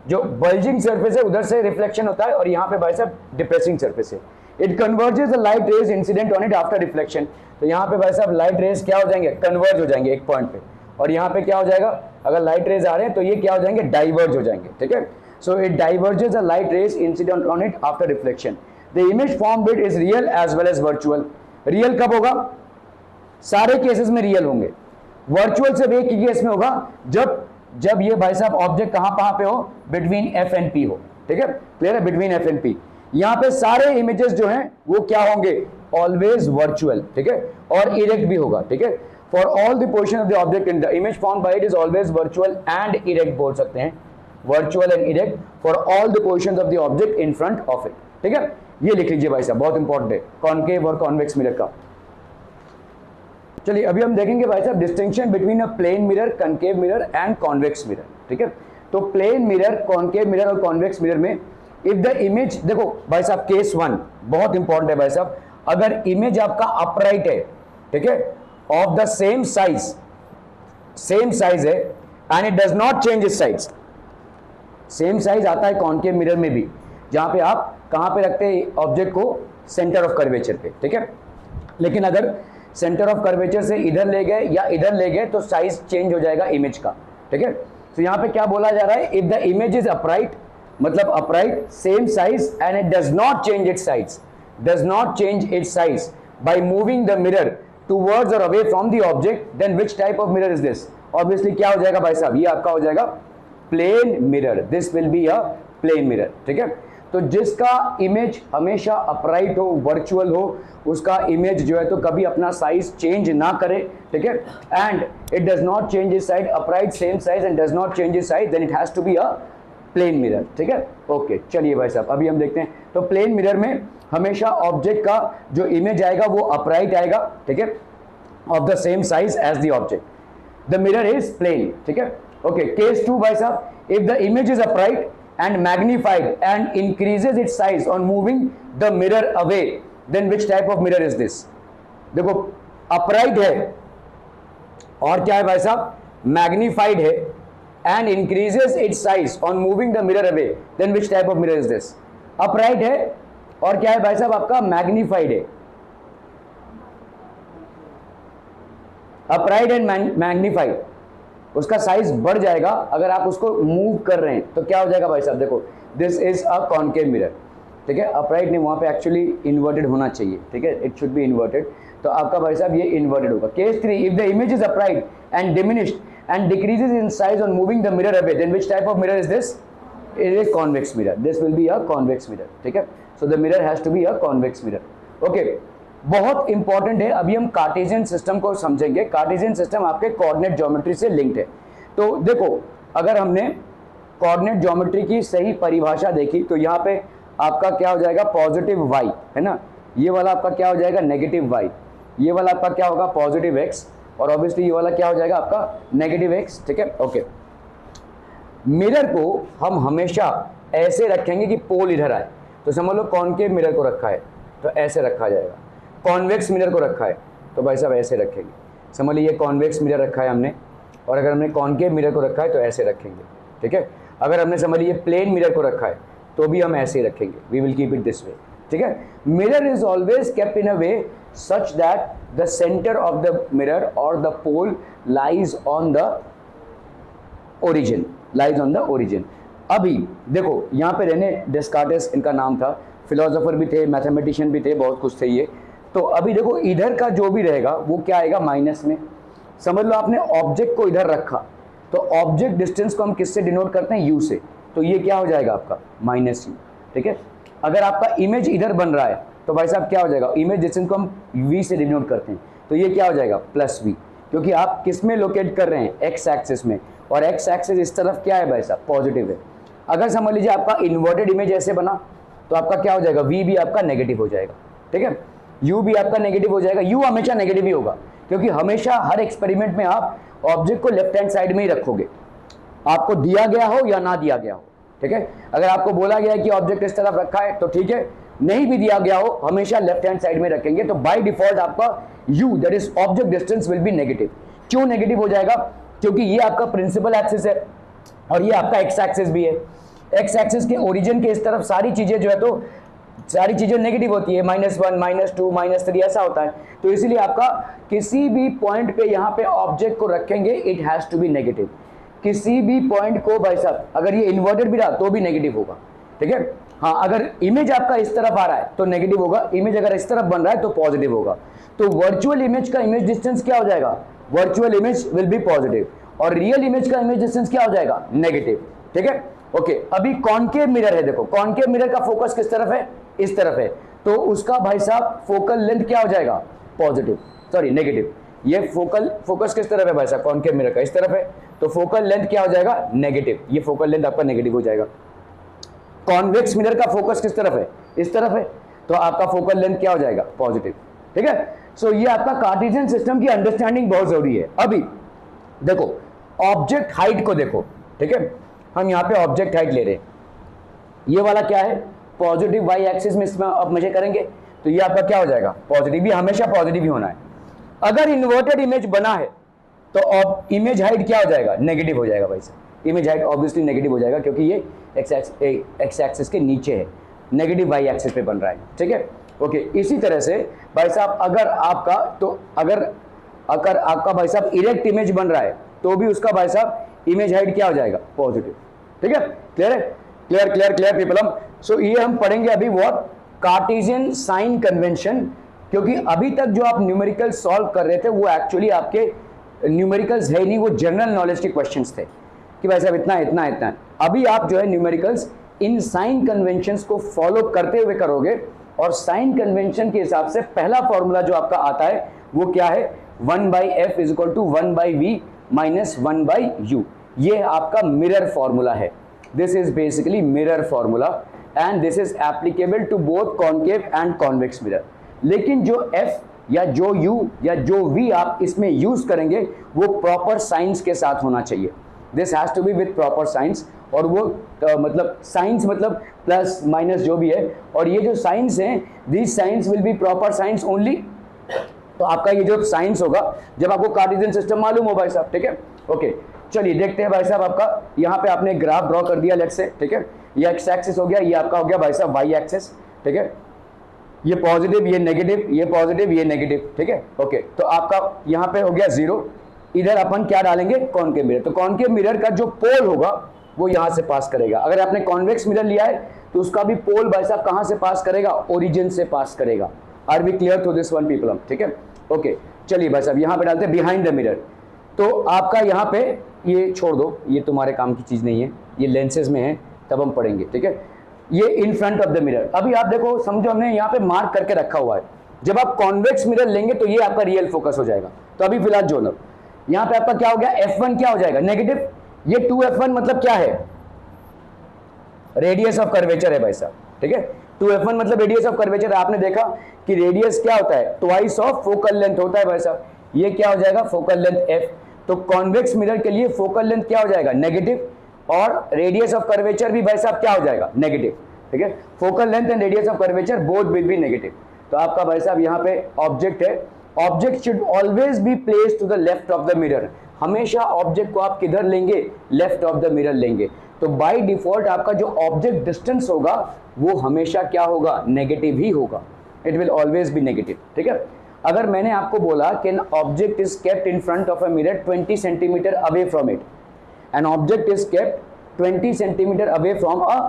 [SPEAKER 2] जो बल्जिंग सरफेस है उधर से रिफ्लेक्शन होता है और यहाँ पे भाई साहब डिप्रेसिंग सरफेस है। It converges the light rays incident on it after reflection. तो यहाँ पे भाई साहब लाइट रेज क्या हो जाएंगे? कन्वर्ज हो जाएंगे एक पॉइंट पे, और यहाँ पे क्या हो जाएगा? अगर लाइट रेज आ रहे हैं तो ये क्या हो जाएंगे? डाइवर्ज हो जाएंगे, ठीक है। So it diverges the light rays incident on it after reflection. The image formed it is real as well as virtual. Real कब होगा? सारे केसेस में रियल होंगे। वर्चुअल सिर्फ एक ही केस में होगा, जब ये भाई साहब ऑब्जेक्ट कहां पे हो? बिटवीन एफ एंड पी हो, ठीक है, क्लियर है? Between F and P. यहां पे सारे इमेजेस जो हैं वो क्या होंगे? ऑलवेज वर्चुअल, ठीक है, और इरेक्ट भी होगा, ठीक है। For all the portion of the object in the image formed by it is always virtual and erect बोल सकते हैं, virtual and erect for all the portions of the object in front of it, ठीक है। ये लिख लीजिए भाई साहब, बहुत इंपॉर्टेंट है कॉन्केव और कॉन्वेक्स मिरर का। चलिए अभी हम देखेंगे भाई साहब distinction between a plane mirror, concave mirror and convex mirror, ठीक है। तो प्लेन मिरर, कॉन्केव मिरर और कॉन्वेक्स मिरर में इफ द इमेज, देखो भाई साहब केस 1 बहुत इंपॉर्टेंट है भाई साहब, अगर इमेज आपका अपराइट है, ठीक है, ऑफ द सेम साइज है and it does not change its size. Same size आता है कॉन्केव मिरर में भी, जहां पे आप कहां पे रखते हैं ऑब्जेक्ट को? सेंटर ऑफ कर्वेचर पे, ठीक है। लेकिन अगर सेंटर ऑफ कर्वेचर से इधर ले गए या इधर ले गए तो साइज चेंज हो जाएगा इमेज का, ठीक है। तो यहाँ पे क्या बोला जा रहा है? If the image is upright, मतलब upright, same size and it does not change its size, does not change its size by moving the mirror towards or away from the object, then which type of mirror is this? Obviously क्या हो जाएगा भाई साहब? ये आपका हो जाएगा plane mirror. This will be a plane mirror, ठीक है। तो जिसका इमेज हमेशा अपराइट हो, वर्चुअल हो, उसका इमेज जो है तो कभी अपना साइज चेंज ना करे, ठीक है, and it does not change its size, upright same size and does not change its size, then it has to be a plane mirror, ठीक है। ओके, चलिए भाई साहब अभी हम देखते हैं। तो प्लेन मिरर में हमेशा ऑब्जेक्ट का जो इमेज आएगा वो अपराइट आएगा, ठीक है, of the same size as the object. The mirror is plane, ठीक है। ओके, केस 2 भाई साहब, if the image is upright and magnified and increases its size on moving the mirror away, then which type of mirror is this? देखो upright है और क्या है भाई साहब? magnified है and increases its size on moving the mirror away, then which type of mirror is this? upright है और क्या है भाई साहब? आपका magnified है। upright and magnified, उसका साइज बढ़ जाएगा अगर आप उसको मूव कर रहे हैं, तो क्या हो जाएगा भाई साहब? देखो, this is a concave mirror. ठीक है, अपराइट नहीं, वहाँ पे एक्चुअली इन्वर्टेड होना चाहिए, ठीक है, इट शुड बी इन्वर्टेड, तो आपका भाई साहब ये इन्वर्टेड होगा। Case 3, if the image is upright and diminished and decreases in size on moving the mirror away, then which type of mirror is this? It is convex mirror, this will be a convex mirror, ठीक है, so the mirror has to be a convex mirror. Okay, बहुत important है, अभी हम cartesian system को समझेंगे। Cartesian system आपके coordinate geometry से लिंक्ड है। तो देखो, अगर हमने कोऑर्डिनेट ज्योमेट्री की सही परिभाषा देखी तो यहाँ पे आपका क्या हो जाएगा? पॉजिटिव y, है ना, ये वाला आपका क्या हो जाएगा? नेगेटिव y, ये वाला आपका क्या होगा? पॉजिटिव x, और ऑब्वियसली ये वाला क्या हो जाएगा आपका? नेगेटिव x, ठीक है। ओके, मिरर को हम हमेशा ऐसे रखेंगे कि पोल इधर आए, तो समझ लो कॉनकेव मिरर को रखा है तो ऐसे रखा जाएगा, कॉन्वेक्स मिरर को रखा है तो भाई साहब ऐसे रखेंगे। समझ लीजिए कॉन्वेक्स मिरर रखा है हमने, और अगर हमने कॉनकेव मिरर को रखा है तो ऐसे रखेंगे, ठीक है। अगर हमने समझ लीजिए प्लेन मिरर को रखा है तो भी हम ऐसे ही रखेंगे, we will keep it this way, ठीक है। Mirror is always kept in a way such that the centre of the mirror or the pole lies on the origin, lies on the origin. अभी देखो यहाँ पे Renee डेस्कार्टेस इनका नाम था, philosopher भी थे, मैथमेटिशियन भी थे, बहुत कुछ थे ये। तो अभी देखो इधर का जो भी रहेगा वो क्या आएगा? माइनस में। समझ लो आपने ऑब्जेक्ट को इधर रखा तो ऑब्जेक्ट डिस्टेंस को हम किससे डिनोट करते हैं? यू से, तो ये क्या हो जाएगा आपका? माइनस यू, ठीक है। अगर आपका इमेज इधर बन रहा है तो भाई साहब क्या हो जाएगा? इमेज डिस्टेंस को हम वी से डिनोट करते हैं, तो ये क्या हो जाएगा? प्लस वी, क्योंकि आप किस में लोकेट कर रहे हैं? एक्स एक्सिस में, और एक्स एक्सिस इस तरफ क्या है भाई साहब? पॉजिटिव है। अगर समझ लीजिए आपका इन्वर्टेड इमेज ऐसे बना तो आपका क्या हो जाएगा? वी भी आपका नेगेटिव हो जाएगा, ठीक है, यू भी आपका नेगेटिव हो जाएगा। यू हमेशा नेगेटिव ही होगा, क्योंकि हमेशा हर एक्सपेरिमेंट में आप ऑब्जेक्ट को लेफ्ट हैंड साइड में ही रखोगे, आपको दिया गया हो या ना दिया गया हो, ठीक है। अगर आपको बोला गया है कि ऑब्जेक्ट इस तरफ रखा है तो ठीक है, नहीं भी दिया गया हो हमेशा लेफ्ट हैंड साइड में रखेंगे, तो बाय डिफॉल्ट आपका u that is object distance will be negative. क्यों नेगेटिव हो जाएगा? क्योंकि ये आपका प्रिंसिपल एक्सिस है और ये आपका एक्स एक्सिस भी है। एक्स एक्सिस के ओरिजिन के इस तरफ सारी चीजें जो है तो सारी चीजें नेगेटिव होती है, -1, -2, -3 ऐसा होता है। तो इसीलिए आपका किसी भी पॉइंट पे यहाँ पे ऑब्जेक्ट को रखेंगे it has to be negative. किसी भी पॉइंट को भाई साहब अगर ये इन्वर्टेड भी रहा तो भी नेगेटिव होगा, ठीक है। हाँ, अगर इमेज आपका इस तरफ आ रहा है तो नेगेटिव होगा, इमेज अगर इस तरफ बन रहा है तो पॉजिटिव होगा। तो वर्चुअल इमेज का इमेज डिस्टेंस क्या हो जाएगा? Virtual image will be positive, और रियल इमेज का इमेज डिस्टेंस क्या हो जाएगा? नेगेटिव, ठीक है। ओके, अभी कॉनकेव मिरर है, देखो कॉनकेव मिरर का फोकस किस तरफ है? इस तरफ है, तो उसका भाई साहब फोकल लेंथ क्या हो जाएगा? Positive, sorry negative. ये फोकस किस तरफ है भाई साहब? कॉनकेव मिरर का इस तरफ है, तो फोकल लेंथ क्या हो जाएगा? नेगेटिव। ये फोकल लेंथ आपका नेगेटिव हो जाएगा। कॉन्वेक्स मिरर का फोकस किस तरफ है? इस तरफ है, तो आपका फोकल लेंथ क्या हो जाएगा? पॉजिटिव, ठीक है। सो ये आपका कार्टेशियन सिस्टम की अंडरस्टैंडिंग बहुत जरूरी है। अभी देखो ऑब्जेक्ट हाइट को देखो, ठीक है, हम यहाँ पे ऑब्जेक्ट हाइट ले रहे हैं, ये वाला क्या है? पॉजिटिव वाई एक्सिस में इसमें अब मेजर करेंगे तो ये आपका क्या हो जाएगा? पॉजिटिव। ये हमेशा पॉजिटिव ही होना है। अगर इन्वर्टेड इमेज बना है तो इमेज हाइट क्या हो जाएगा? नेगेटिव हो जाएगा भाई साहब। इमेज हाइट ऑब्वियसली नेगेटिव हो जाएगा क्योंकि ये एक्स एक्सिस के नीचे है, नेगेटिव वाई एक्सिस पे बन रहा है, ठीक है। ओके, इसी तरह से भाई साहब अगर आपका भाई साहब इरेक्ट इमेज बन रहा है तो भी उसका भाई साहब इमेज हाइट क्या हो जाएगा? पॉजिटिव, ठीक है। क्लियर है? Clear people. सो ये हम पढ़ेंगे अभी व्हाट? कार्टेशियन साइन कन्वेंशन, क्योंकि अभी तक जो आप न्यूमेरिकल सॉल्व कर रहे थे वो एक्चुअली आपके न्यूमेरिकल्स है नहीं, वो जनरल नॉलेज के क्वेश्चंस थे कि भाई साहब इतना इतना इतना। अभी आप जो है न्यूमेरिकल्स इन साइन कन्वेंशंस को फॉलो करते हुए करोगे, और साइन कन्वेंशन के हिसाब से पहला फॉर्मूला जो आपका आता है वो क्या है? 1/f = 1/v - 1/u। ये आपका मिरर फॉर्मूला है। This is basically mirror formula and this is applicable to both concave and convex mirror. लेकिन जो f या जो u या जो v आप इसमें यूज करेंगे वो प्रॉपर साइंस के साथ होना चाहिए। This has to be with proper science, और वो मतलब साइंस मतलब प्लस माइनस जो भी है, और ये जो साइंस है this science will be proper science only. तो आपका ये जो साइंस होगा जब आपको कार्टेशियन सिस्टम मालूम हो भाई साहब, ठीक है। ओके, चलिए देखते हैं भाई साहब। आपका यहाँ पे आपने ग्राफ ड्रॉ कर दिया लेट्स से, ठीक है। ये एक्स एक्सिस हो गया, ये आपका हो गया भाई साहब वाई एक्सिस, ठीक है। ये पॉजिटिव, ये नेगेटिव, ये पॉजिटिव, ये नेगेटिव, ठीक है। ओके, तो आपका यहाँ पे हो गया 0। इधर अपन क्या डालेंगे? Concave mirror. तो कॉनकेव मिरर का जो पोल होगा वो यहाँ से पास करेगा। अगर आपने कॉन्वेक्स मिरर लिया है तो उसका भी पोल भाई साहब कहां से पास करेगा, ओरिजिन से पास करेगा। Are we clear to this one people? ठीक है, ओके चलिए भाई साहब यहां पे डालते हैं बिहाइंड द मिरर। तो आपका यहां पे ये छोड़ दो, ये तुम्हारे काम की चीज नहीं है, ये लेंसेज में है, तब हम पढ़ेंगे। ठीक है, ये इन फ्रंट ऑफ द मिरर। अभी आप देखो, समझो हमने यहाँ पे मार्क करके रखा हुआ है, जब आप कॉन्वेक्स मिरर लेंगे तो ये आपका रियल फोकस हो जाएगा। तो अभी फिलहाल जो लो, यहाँ पे आपका क्या हो गया, F1 क्या हो जाएगा, नेगेटिव। ये 2F1 मतलब क्या है, रेडियस ऑफ कर्वेचर है भाई साहब। ठीक है, 2F1 मतलब रेडियस ऑफ कर्वेचर। आपने देखा कि रेडियस क्या होता है, ट्वाइस ऑफ फोकल लेंथ होता है भाई साहब। ये क्या हो जाएगा, फोकल लेंथ F। तो कॉन्वेक्स मिरर के लिए फोकल लेंथ क्या हो जाएगा, नेगेटिव, और रेडियस ऑफ कर्वेचर भी भाई साहब क्या हो जाएगा, नेगेटिव। ठीक है, focal length and radius of curvature both will be negative. तो आपका भाई साहब यहाँ पे ऑब्जेक्ट है, object should always be placed to the left of the mirror. हमेशा ऑब्जेक्ट को आप किधर लेंगे, लेफ्ट ऑफ द मिरर लेंगे। तो बाय डिफॉल्ट आपका जो ऑब्जेक्ट डिस्टेंस होगा वो हमेशा क्या होगा, नेगेटिव ही होगा। It will always be negative. ठीक है, अगर मैंने आपको बोला कि an object is kept in front of a mirror 20 centimetre away from it, an object is kept 20 centimetre away from a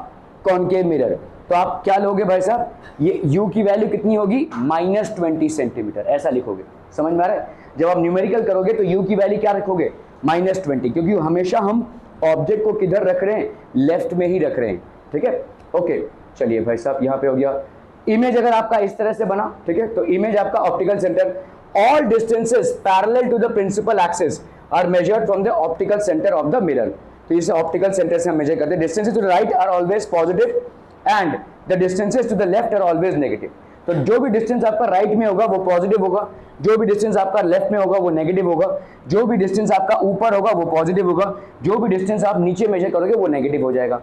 [SPEAKER 2] concave mirror, तो आप क्या लोगे भाई साहब, ये u की वैल्यू कितनी होगी, -20 सेंटीमीटर, ऐसा लिखोगे। समझ में आ रहा है? जब आप न्यूमेरिकल करोगे तो u की वैल्यू क्या रखोगे, -20, क्योंकि हमेशा हम ऑब्जेक्ट को किधर रख रहे हैं, लेफ्ट में ही रख रहे हैं। ठीक है, ओके चलिए भाई साहब यहाँ पे हो गया। इमेज अगर आपका इस तरह से बना, ठीक है, तो इमेज आपका optical centre, all distances parallel to the principal axis are measured from the optical centre of the mirror. तो इसे ऑप्टिकल सेंटर से हम मेजर करते हैं। Distances to the right are always positive and the distances to the left are always negative. तो जो भी distance आपका राइट में होगा वो पॉजिटिव होगा, जो भी डिस्टेंस आपका लेफ्ट में होगा वो नेगेटिव होगा, जो भी डिस्टेंस आपका ऊपर होगा वो पॉजिटिव होगा, जो भी डिस्टेंस आप नीचे मेजर करोगे वो नेगेटिव हो जाएगा।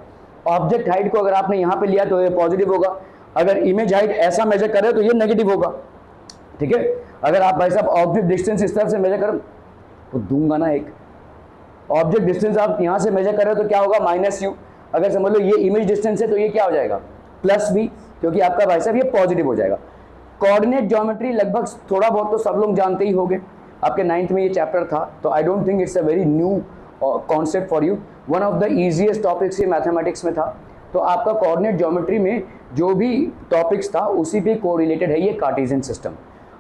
[SPEAKER 2] ऑब्जेक्ट हाइट को अगर आपने यहाँ पे लिया तो ये पॉजिटिव होगा, अगर इमेज हाइट ऐसा मेजर करें तो ये नेगेटिव होगा। ठीक है, अगर आप भाई साहब ऑब्जेक्ट डिस्टेंस इस तरफ से मेजर करो तो दूंगा ना, एक ऑब्जेक्ट डिस्टेंस आप यहाँ से मेजर कर रहे हो तो क्या होगा, -u। अगर समझ लो ये इमेज डिस्टेंस है तो ये क्या हो जाएगा, +v, क्योंकि आपका भाई साहब ये पॉजिटिव हो जाएगा। कोऑर्डिनेट ज्योमेट्री लगभग थोड़ा बहुत तो सब लोग जानते ही होंगे, आपके 9th में ये चैप्टर था, तो I don't think it's a very new concept for you. One of the easiest topics ये मैथमेटिक्स में था। तो आपका कोऑर्डिनेट ज्योमेट्री में जो भी टॉपिक्स था उसी पे कोरिलेटेड है ये कार्टेशियन सिस्टम।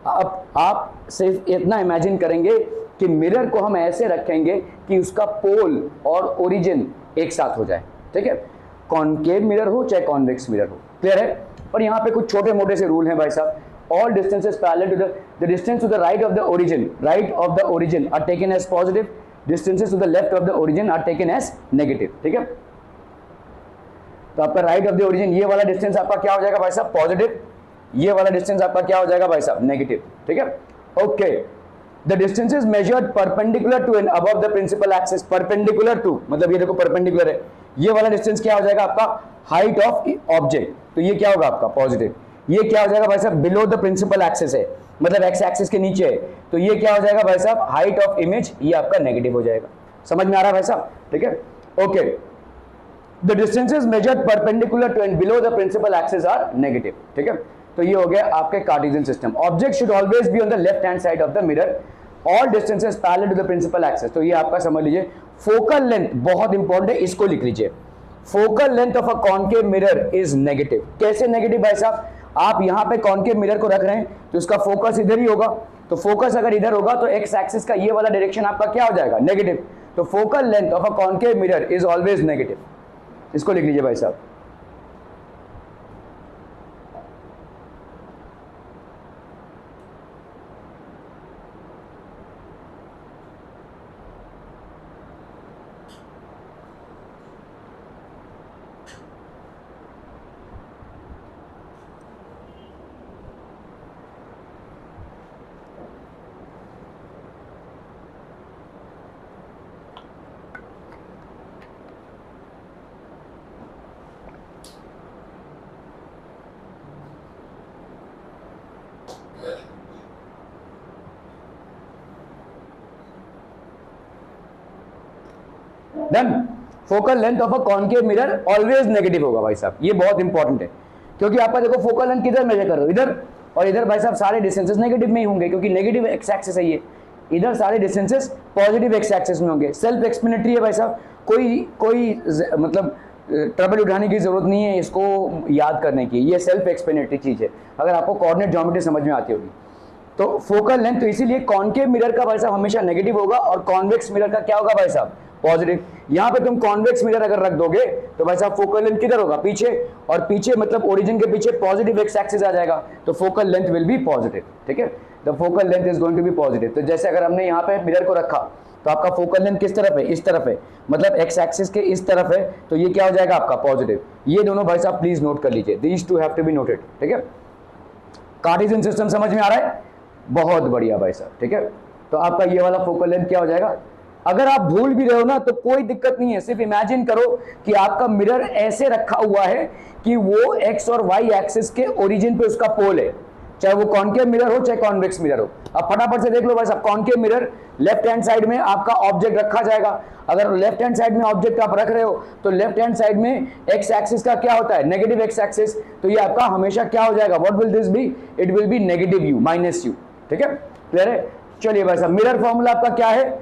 [SPEAKER 2] अब आप सिर्फ इतना इमेजिन करेंगे कि मिरर को हम ऐसे रखेंगे कि उसका पोल और ओरिजिन एक साथ हो जाए। ठीक है, कॉनकेव मिरर हो चाहे कॉन्वेक्स मिरर हो, क्लियर है। पर यहाँ पे कुछ छोटे मोटे से रूल हैं भाई साहब। All distances parallel to the distance to the right of the origin are taken as positive, distances to the left of the origin are taken as negative. ठीक है, तो आपका राइट ऑफ द ओरिजिन ये वाला distance आपका क्या हो जाएगा भाई साहब, पॉजिटिव, ये वाला डिस्टेंस आपका क्या हो जाएगा भाई साहब, नेगेटिव। ठीक है, okay. The distance is measured perpendicular to and above the principal axis, perpendicular to मतलब ये देखो परपेंडिकुलर है, ये वाला डिस्टेंस क्या हो जाएगा आपका, हाइट ऑफ ऑब्जेक्ट, तो ये क्या होगा आपका पॉजिटिव। ये क्या हो जाएगा भाई साहब, बिलो द प्रिंसिपल एक्सिस है, मतलब एक्स एक्सिस के नीचे है, तो ये क्या हो जाएगा भाई साहब, हाइट ऑफ इमेज, ये आपका नेगेटिव हो जाएगा। समझ में आ रहा है भाई साहब? ठीक है, okay. The distances measured perpendicular to and below the principal axis are negative. ठीक है, तो ये हो गया आपके cartesian system. Object should always be on the left hand side of the mirror, all distances parallel to the principal axis. तो ये आपका समझ लीजिए फोकल लेंथ बहुत इंपॉर्टेंट है, इसको लिख लीजिए। Focal length of a concave mirror is negative. कैसे नेगेटिव भाई साहब, आप यहाँ पे कॉनकेव मिरर को रख रहे हैं तो इसका फोकस इधर ही होगा, तो फोकस अगर इधर होगा तो एक्स एक्सिस का ये वाला डायरेक्शन आपका क्या हो जाएगा, नेगेटिव। तो focal length of a concave mirror is always negative, इसको लिख लीजिए भाई साहब। Done. Focal length of a concave mirror always negative होगा भाई साहब, ये बहुत इंपॉर्टेंट है, क्योंकि आपका देखो फोकल लेंथ किधर मेजर कर रहे हो, इधर, और इधर भाई साहब सारे डिस्टेंसेस नेगेटिव में ही होंगे, क्योंकि नेगेटिव एक्स एक्सिस है ये, इधर सारे डिस्टेंसेस पॉजिटिव एक्स एक्सिस में होंगे। सेल्फ एक्सप्लेनेटरी है भाई साहब, कोई मतलब ट्रबल उठाने की जरूरत नहीं है इसको याद करने की, ये सेल्फ एक्सप्लेनेटरी चीज है अगर आपको कोऑर्डिनेट ज्योमेट्री समझ में आती होगी। तो फोकल लेंथ, तो इसीलिए कॉन्केव मिरर का भाई साहब हमेशा नेगेटिव होगा और कॉन्वेक्स मिरर का क्या होगा भाई साहब, पॉजिटिव। यहाँ पे तुम कॉन्वेक्स मिरर अगर रख दोगे तो भाई साहब फोकल लेंथ किधर होगा, पीछे, और पीछे मतलब ओरिजिन के पीछे पॉजिटिव एक्स एक्सिस आ जाएगा, तो focal length will be positive. ठीक है, the focal length is going to be positive. तो जैसे अगर हमने यहाँ पे मिरर को रखा तो आपका फोकल लेंथ किस तरफ है, इस तरफ है, मतलब एक्स एक्सिस के इस तरफ है, तो ये क्या हो जाएगा आपका पॉजिटिव। ये दोनों भाई साहब प्लीज नोट कर लीजिए, these two have to be noted. ठीक है, कार्टेशियन सिस्टम समझ में आ रहा है, बहुत बढ़िया भाई साहब। ठीक है, तो आपका ये वाला फोकल लेंथ क्या हो जाएगा। अगर आप भूल भी रहे हो ना तो कोई दिक्कत नहीं है, सिर्फ इमेजिन करो कि आपका मिरर ऐसे रखा हुआ है कि वो एक्स और वाई एक्सिस के ओरिजिन पे उसका पोल है, चाहे वो कॉन्केव मिरर हो चाहे कॉन्वेक्स मिरर हो। अब फटाफट से देख लो भाई साहब, concave mirror left hand side में आपका ऑब्जेक्ट रखा जाएगा। अगर लेफ्ट हैंड साइड में ऑब्जेक्ट आप रख रहे हो तो लेफ्ट हैंड साइड में एक्स एक्सिस का क्या होता है, नेगेटिव एक्स एक्सिस, तो ये आपका हमेशा क्या हो जाएगा, what will this be, it will be negative u, minus u. ठीक है, क्लियर है। चलिए भाई साहब, मिरर फॉर्मूला आपका क्या है,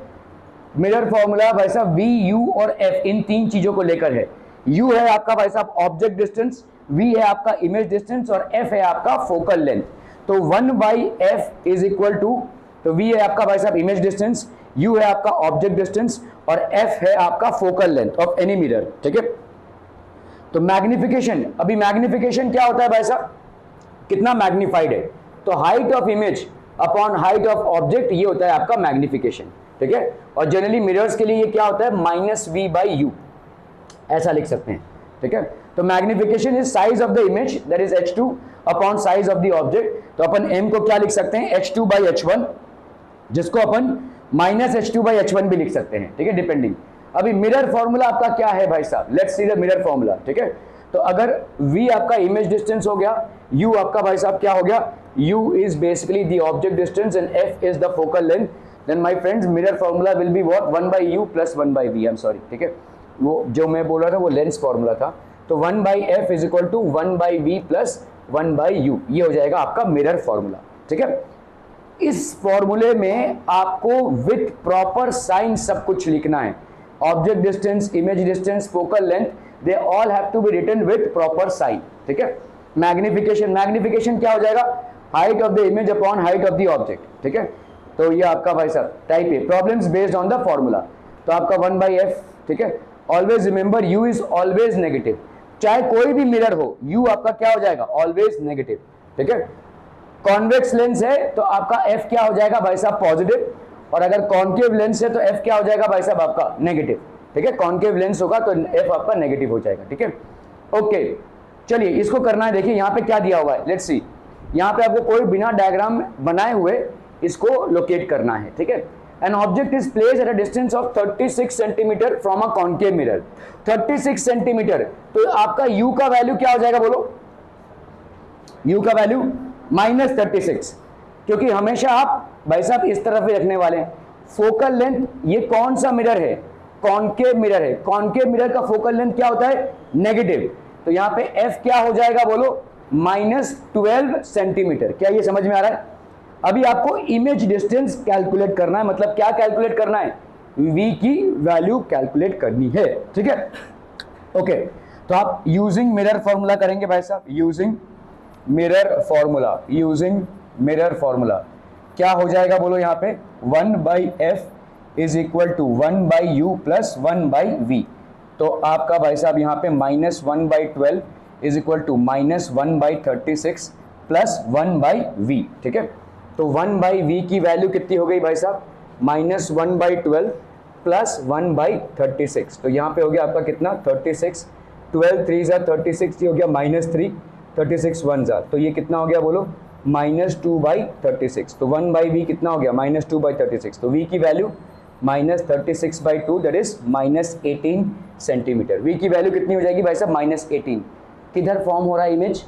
[SPEAKER 2] मिरर फॉर्मूला भाई साहब वी, यू और एफ, इन तीन चीजों को लेकर है। यू है आपका भाई साहब ऑब्जेक्ट डिस्टेंस, वी है आपका इमेज डिस्टेंस और एफ है आपका फोकल लेंथ। तो 1/f इज इक्वल टू, तो वी है आपका भाई साहब इमेज डिस्टेंस, यू है आपका ऑब्जेक्ट डिस्टेंस और एफ है आपका focal length of any mirror. ठीक है, तो मैग्निफिकेशन, अभी मैग्निफिकेशन क्या होता है भाई साहब, कितना मैग्निफाइड है, तो height of image upon height of object, ये होता है आपका मैग्निफिकेशन। ठीक है, और जनरली मिरर्स के लिए ये क्या होता है, -v/u, ऐसा लिख सकते हैं। ठीक है, तो magnification is size of the image that is h2 upon size of the object. तो अपन m को क्या लिख सकते हैं, h2/h1, जिसको अपन -h2/h1 भी लिख सकते हैं। ठीक है, डिपेंडिंग। अभी मिरर फॉर्मूला आपका क्या है भाई साहब, let's see the mirror formula. ठीक है, तो अगर v आपका इमेज डिस्टेंस हो गया, u आपका भाई साहब क्या हो गया, u is basically the object distance and f is the focal length, then my friends mirror formula will be what, 1/u plus 1/v, I'm sorry। ठीक है, वो जो मैं बोल रहा था वो लेंस फॉर्मूला था, तो 1/f is equal to 1/v plus 1/u, ये हो जाएगा आपका मिरर फॉर्मूला। ठीक है, इस फॉर्मूले में आपको विथ प्रॉपर साइन सब कुछ लिखना है, object distance, image distance, focal length, they all have to be written with proper sign. ठीक है, मैग्निफिकेशन, मैग्निफिकेशन क्या हो जाएगा, height of the image upon height of the object. ठीक है, तो ये आपका भाई साहब टाइप है, problems based on the formula, तो आपका 1/f। ठीक है, always remember u is always negative, चाहे कोई भी मिरर हो u आपका क्या हो जाएगा, ऑलवेज नेगेटिव। ठीक है, कॉन्वेक्स लेंस है तो आपका f क्या हो जाएगा भाई साहब, पॉजिटिव, और अगर कॉन्केव लेंस है तो f क्या हो जाएगा भाई साहब आपका नेगेटिव। ठीक है, कॉन्केव लेंस होगा तो f आपका नेगेटिव हो जाएगा। ठीक है, ओके, चलिए इसको करना है। देखिए यहाँ पे क्या दिया हुआ है, लेट्स सी, यहाँ पे आपको कोई बिना डायग्राम बनाए हुए इसको लोकेट करना है। ठीक है, an object is placed at a distance of 36 centimetre from a concave mirror. 36 centimetre, तो आपका u का वैल्यू क्या हो जाएगा, बोलो, u का वैल्यू -36, क्योंकि हमेशा आप भाई साहब इस तरफ ही रखने वाले हैं। फोकल लेंथ, ये कौन सा मिरर है, कॉन्केव मिरर है, कॉन्केव मिरर का फोकल लेंथ क्या होता है, नेगेटिव, तो यहाँ पे f क्या हो जाएगा, बोलो, -12 सेंटीमीटर। क्या ये समझ में आ रहा है। अभी आपको इमेज डिस्टेंस कैलकुलेट करना है, मतलब क्या कैलकुलेट करना है, v की वैल्यू कैलकुलेट करनी है। ठीक है, ओके, तो आप यूजिंग मिरर फॉर्मूला करेंगे भाई साहब, using mirror formula, using mirror formula क्या हो जाएगा, बोलो, यहाँ पे 1/f is equal to 1/u plus 1/v, तो आपका भाई साहब यहाँ पे -1/12 is equal to -1/36 plus 1/v। ठीक है, तो 1/v की वैल्यू कितनी हो गई भाई साहब, -1/12 प्लस 1/36, तो यहाँ पे हो गया आपका कितना, 36, 12 3 जा 36, ये हो गया -3, 36 1 जा, तो ये कितना हो गया, बोलो, -2/36, तो 1/v कितना हो गया, -2/36, तो v की value -36/2 that is -18 centimetre. v की वैल्यू कितनी हो जाएगी भाई साहब, -18। किधर फॉर्म हो रहा है इमेज,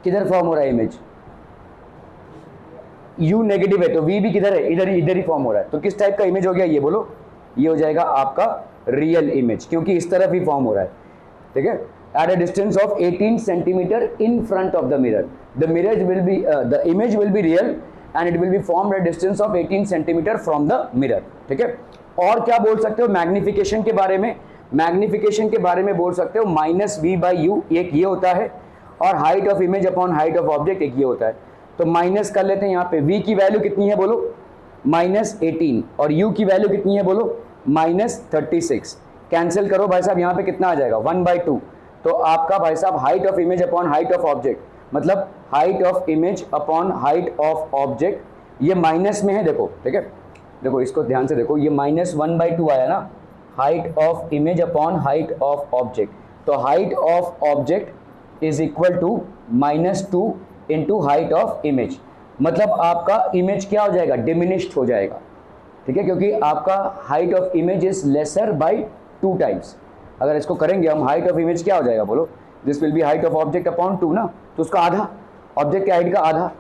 [SPEAKER 2] किधर फॉर्म हो रहा है इमेज, u नेगेटिव है तो v भी किधर है, इधर ही फॉर्म हो रहा है, तो किस टाइप का इमेज हो गया ये, बोलो, ये हो जाएगा आपका रियल इमेज, क्योंकि इस तरफ ही फॉर्म हो रहा है। ठीक है, at a distance of 18 centimeter in front of the mirror, the image will be real and it will be formed at a distance of 18 centimeter from the mirror। ठीक है, और क्या बोल सकते हो मैग्निफिकेशन के बारे में, मैग्निफिकेशन के बारे में बोल सकते हो -v/u, एक ये होता है, और height of image upon height of object एक ये होता है। तो माइनस कर लेते हैं यहाँ पे, v की वैल्यू कितनी है बोलो -18, और u की वैल्यू कितनी है बोलो -36। कैंसिल करो भाई साहब, यहाँ पे कितना आ जाएगा 1/2। तो आपका भाई साहब height of image upon height of object, मतलब height of image upon height of object, ये माइनस में है, देखो ठीक है, देखो इसको ध्यान से देखो, ये -1/2 आया ना, height of image upon height of object. तो height of object is equal to -2 into height of image, मतलब आपका इमेज क्या हो जाएगा, डिमिनिश्ड हो जाएगा, ठीक है, क्योंकि आपका height of image is lesser by 2 times. अगर इसको करेंगे हम, हाइट ऑफ इमेज क्या हो जाएगा बोलो, this will B height of object upon 2 ना, तो उसका आधा, ऑब्जेक्ट की हाइट का आधा।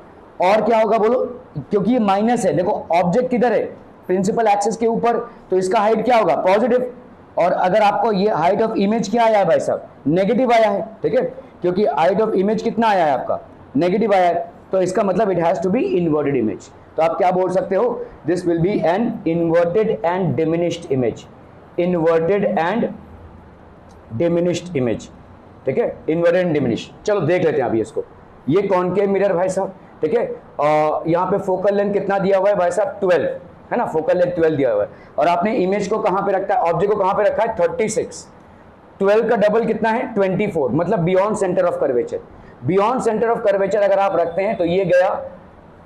[SPEAKER 2] और क्या होगा बोलो, क्योंकि ये माइनस है, देखो ऑब्जेक्ट किधर है, प्रिंसिपल एक्सिस के ऊपर, तो इसका हाइट क्या होगा पॉजिटिव। और अगर आपको ये हाइट ऑफ इमेज क्या आया है भाई साहब, नेगेटिव आया है, ठीक है, क्योंकि हाइट ऑफ इमेज कितना आया है आपका, नेगेटिव आया है, तो इसका मतलब it has to be inverted image. तो आप क्या बोल सकते हो, this will be an inverted and diminished image, inverted and diminished image, ठीक है, इन्वर्टेड एंड डिमिनिश्ड। चलो देख लेते हैं अभी इसको, ये कॉनकेव मिरर भाई साहब, ठीक है, यहाँ पे फोकल लेंथ कितना दिया हुआ है भाई साहब 12 है ना, फोकल लेंथ 12 दिया हुआ है, और आपने इमेज को कहाँ पे रखा है, ऑब्जेक्ट को कहाँ पे रखा है 36, 12 का डबल कितना है 24, मतलब beyond centre of curvature. Beyond centre of curvature अगर आप रखते हैं तो ये गया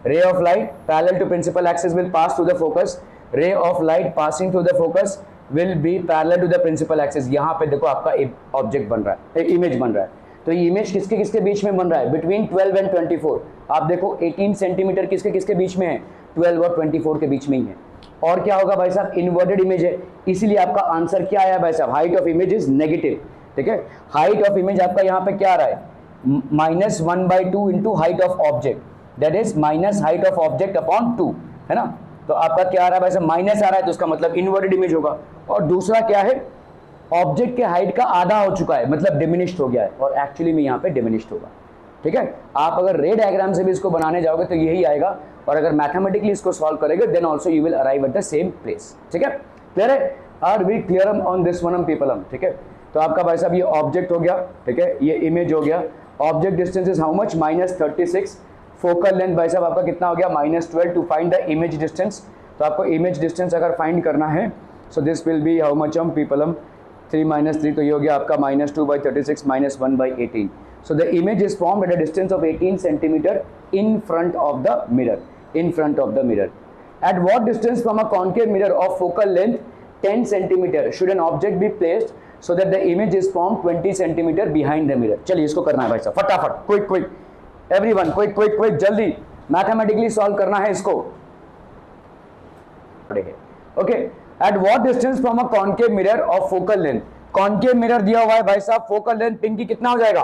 [SPEAKER 2] ray of light parallel to principal axis will pass through the focus, ray of light passing through the focus will be parallel to the principal axis. यहाँ पे देखो आपका ऑब्जेक्ट बन रहा है, इमेज बन रहा है, तो ये इमेज किसके किसके बीच में बन रहा है, बिटवीन 12 एंड 24। आप देखो 18 सेंटीमीटर किसके किसके बीच में है, 12 और 24 के बीच में ही है। और क्या होगा भाई साहब, इन्वर्टेड इमेज है, इसीलिए आपका आंसर क्या आया भाई साहब, height of image is negative, ठीक है। हाइट ऑफ इमेज आपका यहाँ पे क्या आ रहा है, -1/2 into height of object, that is minus height of object upon 2, है ना। तो आपका क्या आ रहा है भाई साहब, माइनस आ रहा है, तो उसका मतलब इन्वर्टेड इमेज होगा। और दूसरा क्या है, ऑब्जेक्ट के हाइट का आधा हो चुका है, मतलब डिमिनिश्ड हो गया है, और एक्चुअली में यहाँ पे डिमिनिश्ड होगा, ठीक है। आप अगर रे डायग्राम से भी इसको बनाने जाओगे तो यही आएगा, और अगर मैथमेटिकली इसको सॉल्व करेंगे then also you will arrive at the same place, ठीक है। क्लियर है, are we clear on this one people, ठीक है। तो आपका भाई साहब ये ऑब्जेक्ट हो गया, ठीक है, ये इमेज हो गया, object distance is how much -36, focal length भाई साहब आपका कितना हो गया -12 to find the image distance. तो आपको इमेज डिस्टेंस अगर फाइंड करना है, so this will be how much people 3 - 3, तो ये हो गया आपका -2/36 -1/18। So the image is formed at a distance of 18 centimeter in front of the mirror. In front of the mirror. At what distance from a concave mirror of focal length 10 centimeter should an object be placed so that the image is formed 20 centimeter behind the mirror? चलिए इसको करना है भाई साहब, फटाफट, quick, everyone, quick, जल्दी mathematically solve करना है इसको। Okay. At what distance from a concave mirror of focal length? Concave mirror दिया हुआ है भाई साहब, फोकल लेंथ पिंकी कितना हो जाएगा,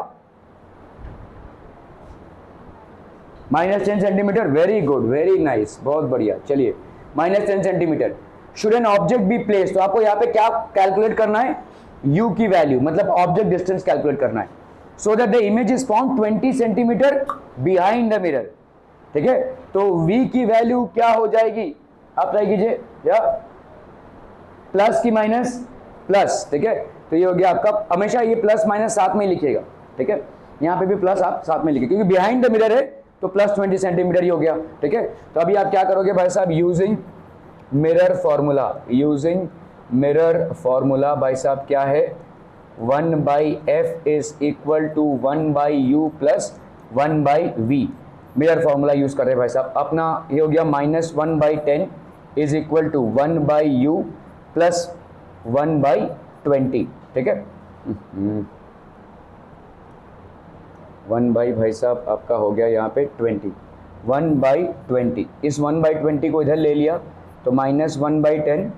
[SPEAKER 2] -10 centimetre. Very good, very nice, बहुत बढ़िया। चलिए -10 centimetre. Should an object be place, तो आपको यहाँ पे क्या कैलकुलेट करना है, u की वैल्यू, मतलब ऑब्जेक्ट डिस्टेंस कैलकुलेट करना है, so that the image is form 20 centimetre behind the mirror, ठीक है। तो v की वैल्यू क्या हो जाएगी, आप ट्राई कीजिए, या प्लस की माइनस प्लस, ठीक है। तो ये हो गया आपका, हमेशा ये प्लस माइनस साथ में ही लिखिएगा, ठीक है, यहाँ पे भी प्लस आप साथ में लिखिए, क्योंकि बिहाइंड द मिरर है तो +20 सेंटीमीटर ही हो गया, ठीक है। तो अभी आप क्या करोगे भाई साहब, using mirror formula, using mirror formula भाई साहब क्या है, 1/f is equal to 1/u plus 1/v। Mirror formula use कर रहे हैं भाई साहब, अपना ये हो गया -1/10 is equal to 1/u plus 1/20, ठीक है। 1 बाई भाई साहब आपका हो गया यहाँ पे 20, 1/20, इस 1/20 को इधर ले लिया तो -1/10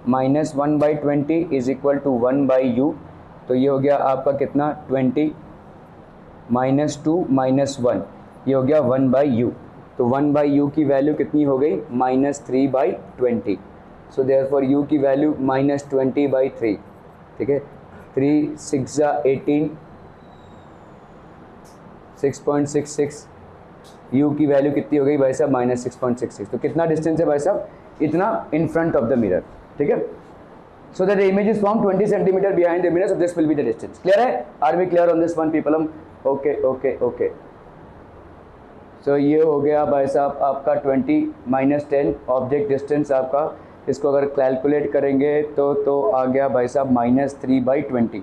[SPEAKER 2] minus 1/20 is equal to 1/u, तो ये हो गया आपका कितना 20 -2 -1, ये हो गया 1/u। तो 1/u की वैल्यू कितनी हो गई, -3/20। सो देयरफॉर u की वैल्यू -20/3, ठीक है। 3 6 18, 6.66, u की वैल्यू कितनी हो गई भाई साहब, -6.66। तो कितना डिस्टेंस है भाई साहब, इतना इन फ्रंट ऑफ द मिरर, ठीक है। so that the image is formed 20 centimeter behind the mirror, so this will be the distance. Clear है? Are we clear on this one people? Okay. So ये हो गया भाई साहब आपका 20 - 10 ऑब्जेक्ट डिस्टेंस आपका, इसको अगर कैलकुलेट करेंगे तो आ गया भाई साहब -3/20,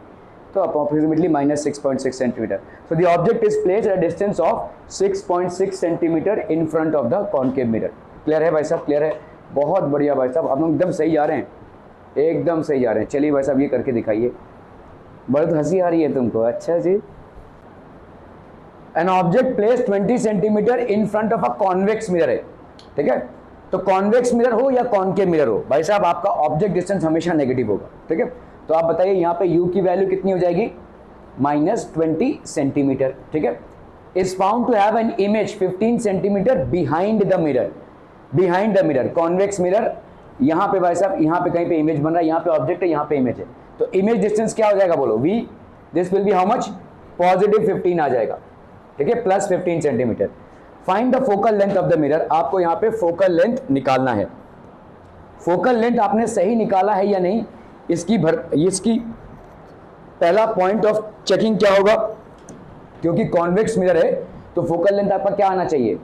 [SPEAKER 2] तो approximately -6.6 centimetre. So the object is placed at a distance of 6.6 centimetre in front of the concave mirror. Clear है भाई साहब? क्लियर है, बहुत बढ़िया भाई साहब, आप लोग एकदम सही जा रहे हैं, एकदम सही जा रहे हैं. चलिए भाई साहब ये करके दिखाइए, बहुत हंसी आ रही है तुमको. अच्छा जी. An object place 20 centimetre in front of a convex mirror है, ठीक है. तो कॉन्वेक्स मिरर हो या कॉनकेव मिरर हो भाई साहब, आपका ऑब्जेक्ट डिस्टेंस हमेशा नेगेटिव होगा, ठीक है. तो आप बताइए यहाँ पे u की वैल्यू कितनी हो जाएगी? -20 सेंटीमीटर, ठीक है. Is found to have an image 15 centimetre behind the mirror. Behind the mirror convex mirror, यहाँ पे भाई साहब यहाँ पे कहीं पे इमेज बन रहा है, यहाँ पे ऑब्जेक्ट है, यहाँ पे इमेज है. तो इमेज डिस्टेंस क्या हो जाएगा बोलो? v, this will be how much? +15 आ जाएगा, ठीक है, +15 centimetre. Find the focal length of the mirror. आपको यहाँ पे फोकल लेंथ निकालना है. फोकल लेंथ आपने सही निकाला है या नहीं, इसकी पहला पॉइंट ऑफ चेकिंग क्या होगा? क्योंकि कॉन्वेक्स मिरर है तो फोकल लेंथ आपका क्या आना चाहिए?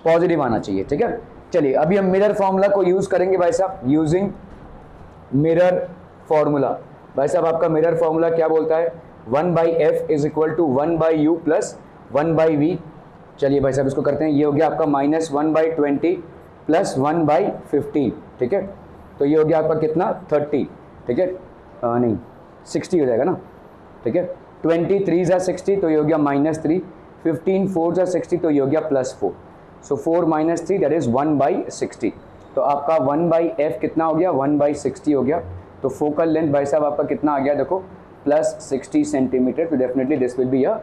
[SPEAKER 2] पॉजिटिव आना चाहिए, ठीक है. चलिए अभी हम मिरर फॉर्मूला को यूज करेंगे भाई साहब, यूजिंग मिरर फॉर्मूला. भाई साहब आपका मिरर फॉर्मूला क्या बोलता है? 1/f = 1/u + 1/v. चलिए भाई साहब इसको करते हैं. ये हो गया आपका -1/20 + 1/15, ठीक है. तो ये हो गया आपका कितना? 30, ठीक है. नहीं 60 हो जाएगा ना, ठीक है. 20 3 = 60, तो ये हो गया -3. 15 4 = 60, तो ये हो गया +4. सो 4 - 3 दैट इज 1/60. तो आपका 1/f कितना हो गया? 1/60 हो गया. तो फोकल लेंथ भाई साहब आपका कितना आ गया? देखो +60 सेंटीमीटर. तो definitely this will be a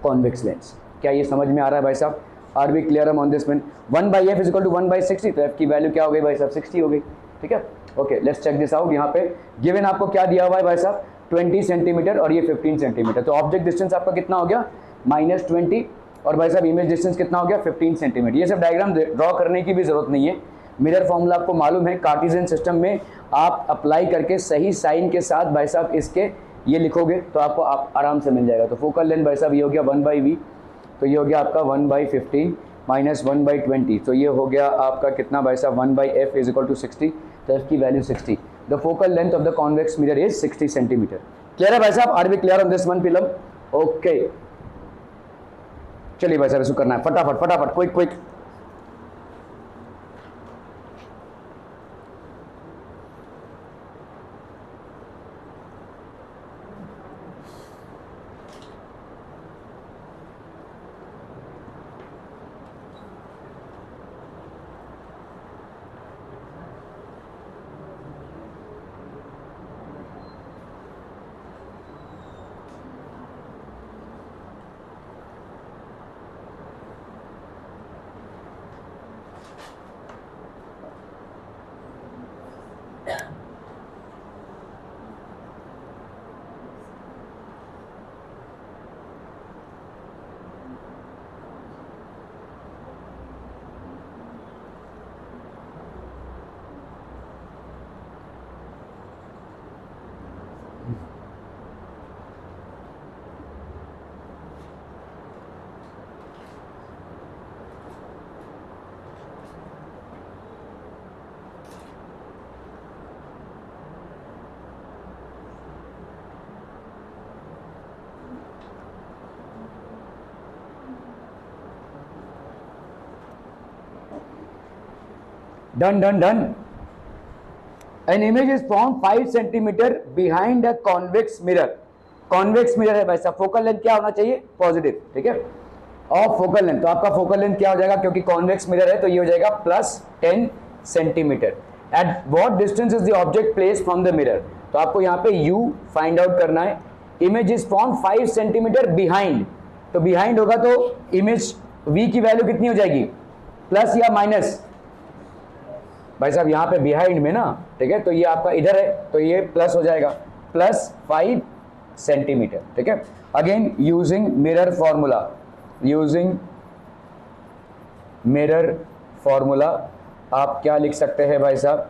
[SPEAKER 2] convex lens. क्या ये समझ में आ रहा है भाई साहब? Are we clear on this one? 1/f = 1/60. तो f की वैल्यू क्या हो गई भाई साहब? 60 हो गई, ठीक है. Okay let's check this out. यहाँ पे गिवन आपको क्या दिया हुआ है भाई साहब? 20 सेंटीमीटर और ये 15 सेंटीमीटर. तो ऑब्जेक्ट डिस्टेंस आपका कितना हो गया? -20, और भाई साहब इमेज डिस्टेंस कितना हो गया? 15 सेंटीमीटर. ये सब डायग्राम ड्रॉ करने की भी जरूरत नहीं है. मिरर फॉर्मूला आपको मालूम है, कार्टेशियन सिस्टम में आप अप्लाई करके सही साइन के साथ भाई साहब इसके ये लिखोगे तो आपको आराम से मिल जाएगा. तो फोकल लेंथ भाई साहब ये हो गया 1/v, तो ये हो गया आपका 1/15 - 1/20. तो ये हो गया आपका कितना भाई साहब? 1/f = 60. तो f की value 60. The focal length of the convex mirror is 60 centimetre. Clear है भाई साहब? Are we clear on this one film? Okay चलिए भाई साहब इसको करना है फटाफट quick. Done. An image is formed 5 centimetre behind a convex mirror. Convex mirror है भाई साहब. फोकल लेंथ क्या होना चाहिए? पॉजिटिव, ठीक है. और फोकल लेंथ, तो आपका फोकल लेंथ क्या हो जाएगा? क्योंकि कॉन्वेक्स मिरर है तो ये हो जाएगा +10 centimetre. At what distance is the object place from the mirror? तो आपको यहाँ पे u फाइंड आउट करना है. Image is form 5 centimetre behind. तो बिहाइंड होगा तो इमेज v की वैल्यू कितनी हो जाएगी? प्लस या माइनस? भाई साहब यहाँ पे बिहाइंड में ना, ठीक है, तो ये आपका इधर है तो ये प्लस हो जाएगा, +5 सेंटीमीटर, ठीक है. अगेन यूजिंग मिरर फॉर्मूला आप क्या लिख सकते हैं भाई साहब?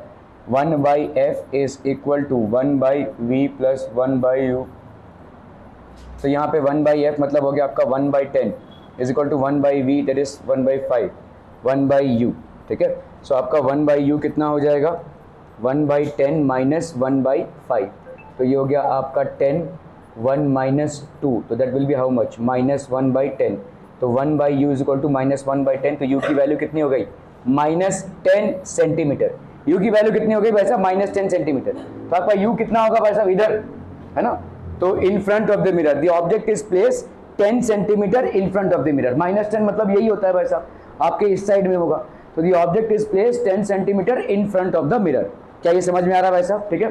[SPEAKER 2] 1 by F is equal to 1 by V plus 1 by U. तो यहाँ पे 1 बाई एफ मतलब हो गया आपका 1 by 10 is equal to 1 by V that is 1 by 5 1 by U. ठीक है, सो आपका 1 बाई यू कितना हो जाएगा 1 बाई 10 माइनस 1 बाई 5, तो ये हो गया आपका 10 1 माइनस 2, तो that will be how much minus 1 by 10। तो 1 by U is equal to minus 1 by 10, तो यू की वैल्यू कितनी हो गई माइनस 10 सेंटीमीटर। यू की वैल्यू कितनी हो गई भाई साहब माइनस 10 सेंटीमीटर। तो आपका यू कितना होगा भाई साहब इधर, है ना, तो इन front of the mirror the object is place 10 centimetre in front of the mirror. Minus 10 मतलब यही होता है भाई साहब, आपके इस साइड में होगा, तो the object is place 10 centimetre in front of the mirror. क्या ये समझ में आ रहा है भाई साहब? ठीक है,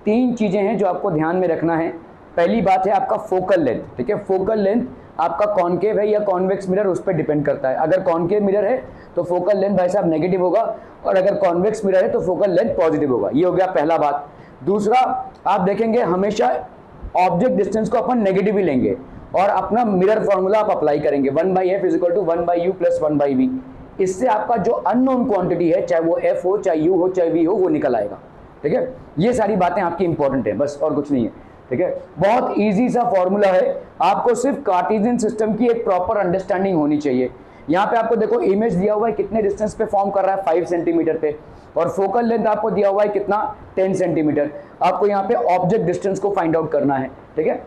[SPEAKER 2] तीन चीजें हैं जो आपको ध्यान में रखना है। पहली बात है आपका फोकल लेंथ। ठीक है, फोकल लेंथ आपका कॉनकेव है या कॉन्वेक्स मिरर उस पर डिपेंड करता है। अगर कॉनकेव मिरर है तो फोकल लेंथ भाई साहब नेगेटिव होगा, और अगर कॉन्वेक्स मिरर है तो फोकल लेंथ पॉजिटिव होगा। ये हो गया पहला बात। दूसरा, आप देखेंगे हमेशा ऑब्जेक्ट डिस्टेंस को अपन नेगेटिव ही लेंगे और अपना मिरर फॉर्मूला आप अप्लाई करेंगे 1 by F is equal to 1 by U plus 1 by V. इससे आपका जो अननोन क्वांटिटी है, चाहे वो एफ हो चाहे यू हो चाहे वी हो, वो निकल आएगा। ठीक है, ये सारी बातें आपकी इंपॉर्टेंट है, बस और कुछ नहीं है। ठीक है, बहुत इजी सा फॉर्मूला है, आपको सिर्फ कार्टेशियन सिस्टम की एक प्रॉपर अंडरस्टैंडिंग होनी चाहिए। यहाँ पे आपको देखो इमेज दिया हुआ है कितने डिस्टेंस पे फॉर्म कर रहा है 5 सेंटीमीटर पे, और फोकल लेंथ आपको दिया हुआ है कितना 10 सेंटीमीटर। आपको यहाँ पे ऑब्जेक्ट डिस्टेंस को फाइंड आउट करना है। ठीक है,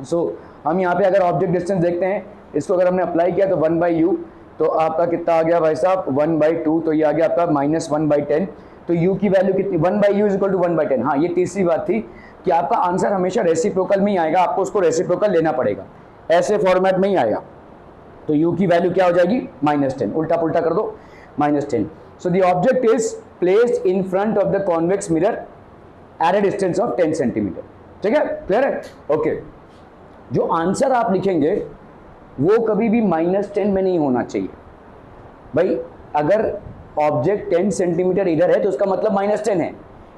[SPEAKER 2] सो हम यहाँ पे अगर ऑब्जेक्ट डिस्टेंस देखते हैं, इसको अगर हमने अप्लाई किया तो 1 बाई यू, तो आपका कितना आ गया भाई साहब 1 बाई 2, तो ये आ गया आपका माइनस 1 बाई 10। तो u की वैल्यू कितनी 1 by U is equal to 1 by 10। हाँ, ये तीसरी बात थी कि आपका आंसर हमेशा रेसिप्रोकल में ही आएगा, आपको उसको रेसिप्रोकल लेना पड़ेगा, ऐसे फॉर्मेट में ही आएगा। तो u की वैल्यू क्या हो जाएगी -10, उल्टा पुल्टा कर दो -10। So the object is placed in front of the convex mirror at a distance of 10 centimetre. ठीक है, क्लियर है? ओके, जो आंसर आप लिखेंगे वो कभी भी -10 में नहीं होना चाहिए भाई। अगर ऑब्जेक्ट 10 सेंटीमीटर इधर है तो उसका मतलब -10 है।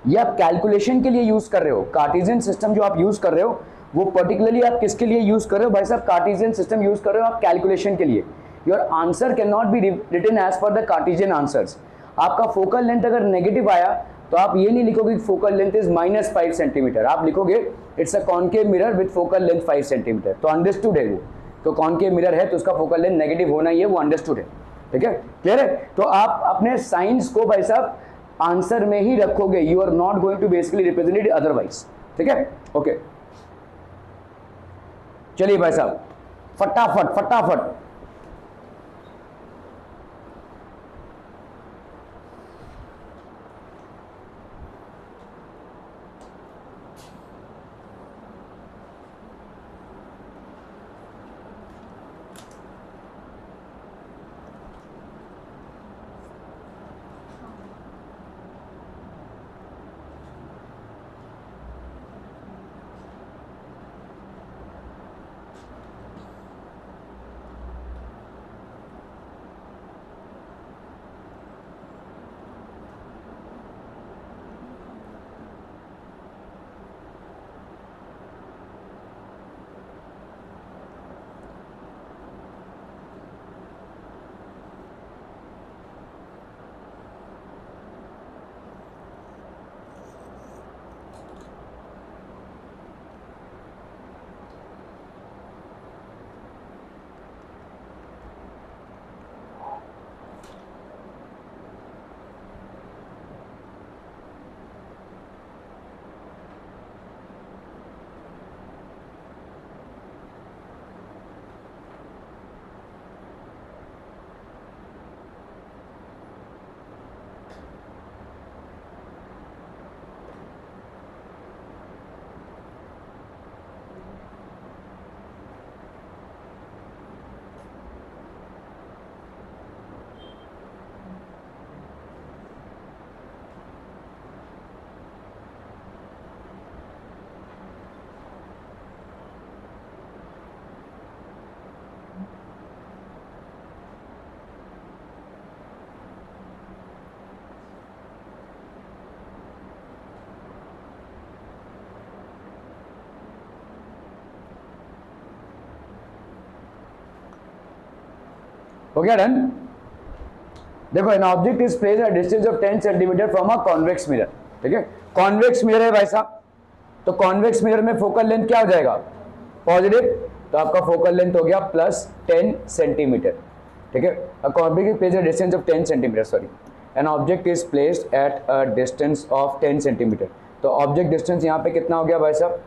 [SPEAKER 2] ये आप कैलकुलेशन के लिए यूज कर रहे हो, कार्टेशियन सिस्टम जो आप यूज कर रहे हो वो पर्टिकुलरली आप किसके लिए यूज कर रहे हो भाई साहब? कार्टेशियन सिस्टम यूज कर रहे हो आप कैलकुलेशन के लिए। Your answer can not be written as per the Cartesian answers. आपका फोकल लेंथ अगर नेगेटिव आया तो आप ये नहीं लिखोगे फोकल लेंथ इज -5 सेंटीमीटर, आप लिखोगे it's a concave mirror with focal length 5 centimetre. तो अंडरस्टूड है वो, तो कॉनकेव मिरर है तो उसका फोकल लेंथ नेगेटिव होना ही है, वो अंडरस्टूड है। ठीक है, क्लियर है? तो आप अपने साइंस को भाई साहब आंसर में ही रखोगे, you are not going to basically represent it otherwise. ठीक है, ओके, चलिए भाई साहब फटाफट फटाफट हो गया डन? देखो an object is placed at distance of 10 centimetre from a convex mirror, ठीक है, कॉन्वेक्स मिरर है भाई साहब, तो कॉन्वेक्स मिरर में फोकल लेंथ क्या हो जाएगा, पॉजिटिव, तो आपका फोकल लेंथ हो गया प्लस 10 सेंटीमीटर, ठीक है। A object is placed at distance of 10 centimetre, sorry, an object is placed at a distance of 10 centimetre, तो ऑब्जेक्ट डिस्टेंस यहाँ पे कितना हो गया भाई साहब,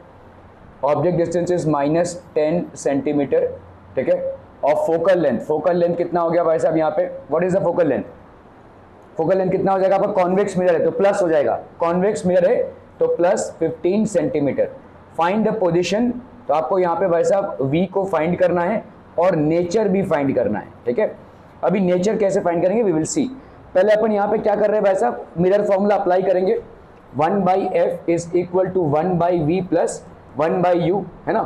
[SPEAKER 2] ऑब्जेक्ट डिस्टेंस इज -10 सेंटीमीटर, ठीक है, और फोकल लेंथ कितना हो गया भाई साहब यहाँ पे, what is the focal length, focal length कितना हो जाएगा आपका, कॉन्वेक्स मिरर है तो प्लस हो जाएगा, कॉन्वेक्स मिरर है तो plus 15 centimetre. Find the position, तो आपको यहाँ पे भाई साहब v को फाइंड करना है और नेचर भी फाइंड करना है, ठीक है। अभी नेचर कैसे फाइंड करेंगे वी विल सी, पहले अपन यहाँ पे क्या कर रहे हैं भाई साहब, मिरर फॉर्मूला अप्लाई करेंगे, 1/f is equal to 1/v plus 1/u, है ना,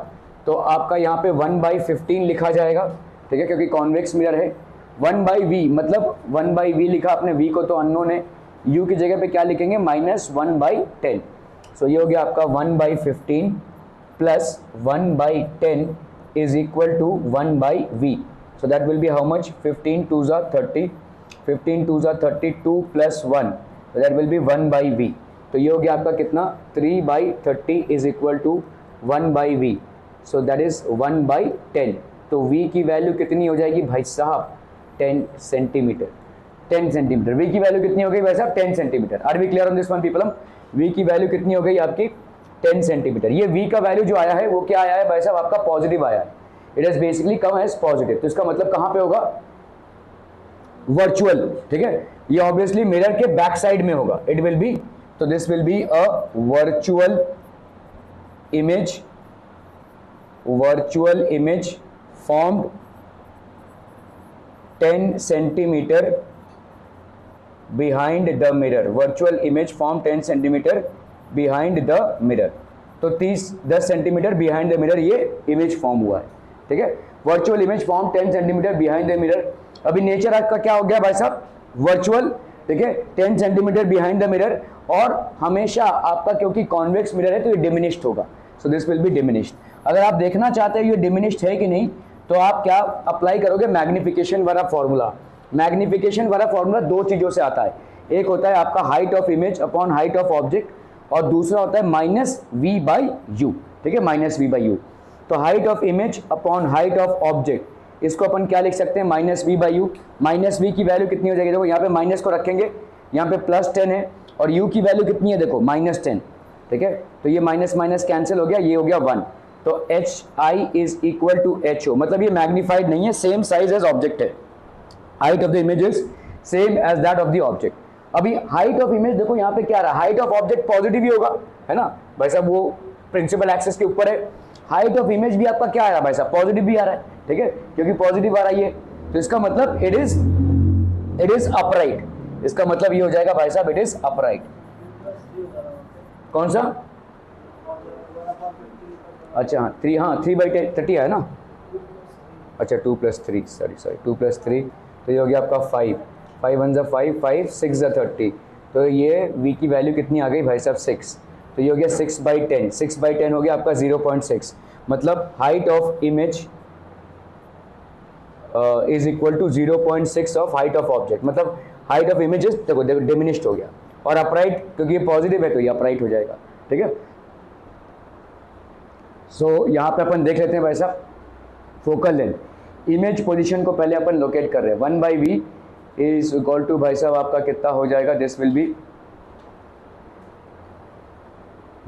[SPEAKER 2] तो आपका यहाँ पे 1/15 लिखा जाएगा, ठीक है, क्योंकि कॉन्वेक्स मिरर है, 1/v मतलब 1/v लिखा आपने, v को तो अननोन है, u की जगह पे क्या लिखेंगे -1/10, सो ये हो गया आपका 1/15 plus 1/10 is equal to 1/v, so that will be how much, 15 2 ज़ा 30, 15 2 ज़ा 32 plus 1, so that will be 1/v, तो ये हो गया आपका कितना 3/30 is equal to 1/v, so that is 1/10, तो v की वैल्यू कितनी हो जाएगी भाई साहब 10 सेंटीमीटर, 10 सेंटीमीटर, v की वैल्यू कितनी हो गई भाई साहब 10 centimetre, are we clear on this one people, v की वैल्यू कितनी हो गई आपकी 10 सेंटीमीटर, ये v का वैल्यू जो आया है वो क्या आया है भाई साहब आपका पॉजिटिव आया है, it is basically come as positive, तो इसका मतलब कहां पे होगा, वर्चुअल, ठीक है, ये ऑब्वियसली मिरर के बैक साइड में होगा, इट विल बी, तो this will be a virtual image formed 10 centimeter behind the mirror, virtual image formed 10 centimeter behind the mirror, तो 10 सेंटीमीटर बिहाइंड द मिरर ये इमेज फॉर्म हुआ है, ठीक है, virtual image form 10 centimetre behind the mirror. अभी nature आपका क्या हो गया भाई साहब, वर्चुअल, ठीक है, 10 सेंटीमीटर बिहाइंड द मिरर, और हमेशा आपका क्योंकि कॉन्वेक्स मिरर है तो ये डिमिनिश्ड होगा, सो दिस विल बी डिमिनिश्ड। अगर आप देखना चाहते हैं ये डिमिनिश्ड है कि नहीं, तो आप क्या अप्लाई करोगे, मैग्निफिकेशन वाला फॉर्मूला। मैग्निफिकेशन वाला फॉर्मूला दो चीजों से आता है, एक होता है आपका height of image upon height of object, और दूसरा होता है -v/u, ठीक है, -v/u, तो height of image upon height of object, इसको अपन क्या लिख सकते हैं -v/u, -v की वैल्यू कितनी हो जाएगी, देखो यहाँ पे माइनस को रखेंगे, यहाँ पे +10 है, और u की वैल्यू कितनी है देखो -10, ठीक है, तो ये माइनस माइनस कैंसिल हो गया, ये हो गया 1, तो hi is equal to ho, मतलब ये मैग्नीफाइड नहीं है, सेम साइज एज ऑब्जेक्ट है, height of the image is same as that of the object. अभी हाइट ऑफ इमेज देखो यहाँ पे क्या आ रहा है, हाइट ऑफ ऑब्जेक्ट पॉजिटिव ही होगा, है ना भाई साहब, वो प्रिंसिपल एक्सिस के ऊपर है, हाइट ऑफ इमेज भी आपका क्या आ रहा है भाई साहब, पॉजिटिव भी आ रहा है, ठीक है, क्योंकि पॉजिटिव आ रहा है ये, तो इसका मतलब इट इज अपराइट, इसका मतलब ये हो जाएगा भाई साहब इट इज अपराइट। कौन सा, अच्छा हाँ 3/30 है ना, अच्छा 2 + 3, सॉरी 2 + 3, तो ये हो गया आपका 5, 5 1 = 5, 5 6 = 30, तो ये v की वैल्यू कितनी आ गई भाई साहब 6, तो ये हो गया 6/10, 6/10 हो गया आपका 0.6, मतलब height of image is equal to 0.6 of height of object, मतलब हाइट ऑफ इमेजेस देखो डिमिनिश्ड हो गया, और अपराइट क्योंकि ये पॉजिटिव है तो ये अपराइट हो जाएगा, ठीक है। सो यहाँ पे अपन देख लेते हैं भाई साहब फोकल लेंथ, इमेज पोजीशन को पहले अपन लोकेट कर रहे हैं, 1/v इज इक्वल टू भाई साहब आपका कितना हो जाएगा, दिस विल बी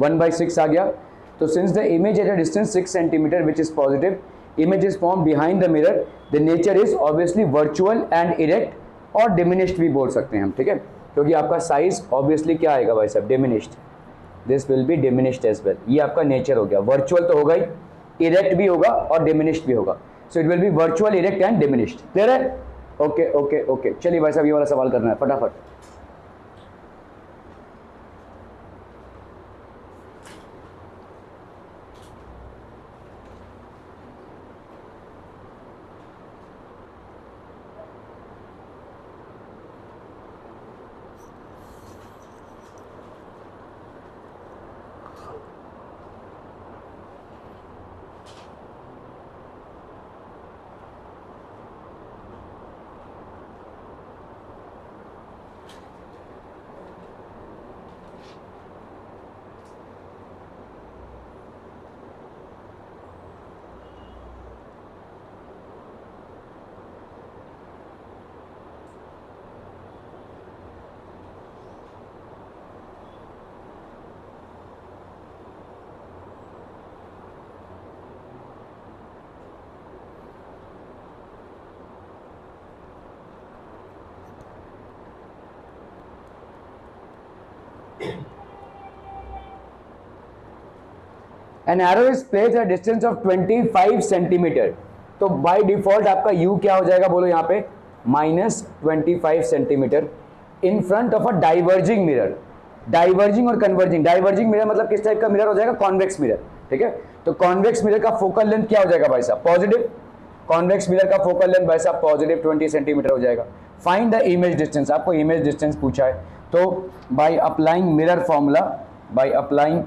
[SPEAKER 2] 1/6 आ गया, तो since the image at a distance 6 centimetre which is positive, image is form behind the mirror, the nature is obviously virtual and erect और डिमिनिश्ड भी बोल सकते हैं हम, ठीक है, क्योंकि आपका साइज ऑब्वियसली क्या आएगा भाई साहब diminished, this will be diminished as well, ये आपका नेचर हो गया, वर्चुअल तो होगा ही, इरेक्ट भी होगा और डिमिनिश्ड भी होगा, so it will B virtual, erect and diminished, clear है, ओके ओके ओके, चलिए भाई साहब ये वाला सवाल करना है फटाफट। An arrow is placed at a distance of 25 centimetre, तो बाय डिफॉल्ट आपका u क्या हो जाएगा बोलो यहाँ पे -25 centimetre in front of a diverging mirror. Diverging और कन्वर्जिंग, डाइवर्जिंग मिरर मतलब किस टाइप का मिरर हो जाएगा, कॉन्वेक्स मिरर, ठीक है। तो कॉन्वेक्स मिरर का फोकल लेंथ क्या हो जाएगा भाई साहब, पॉजिटिव। कॉन्वेक्स मिरर का फोकल लेंथ भाई साहब पॉजिटिव 20 सेंटीमीटर हो जाएगा। फाइंड द इमेज डिस्टेंस, आपको इमेज डिस्टेंस पूछा है, तो by applying mirror formula, by applying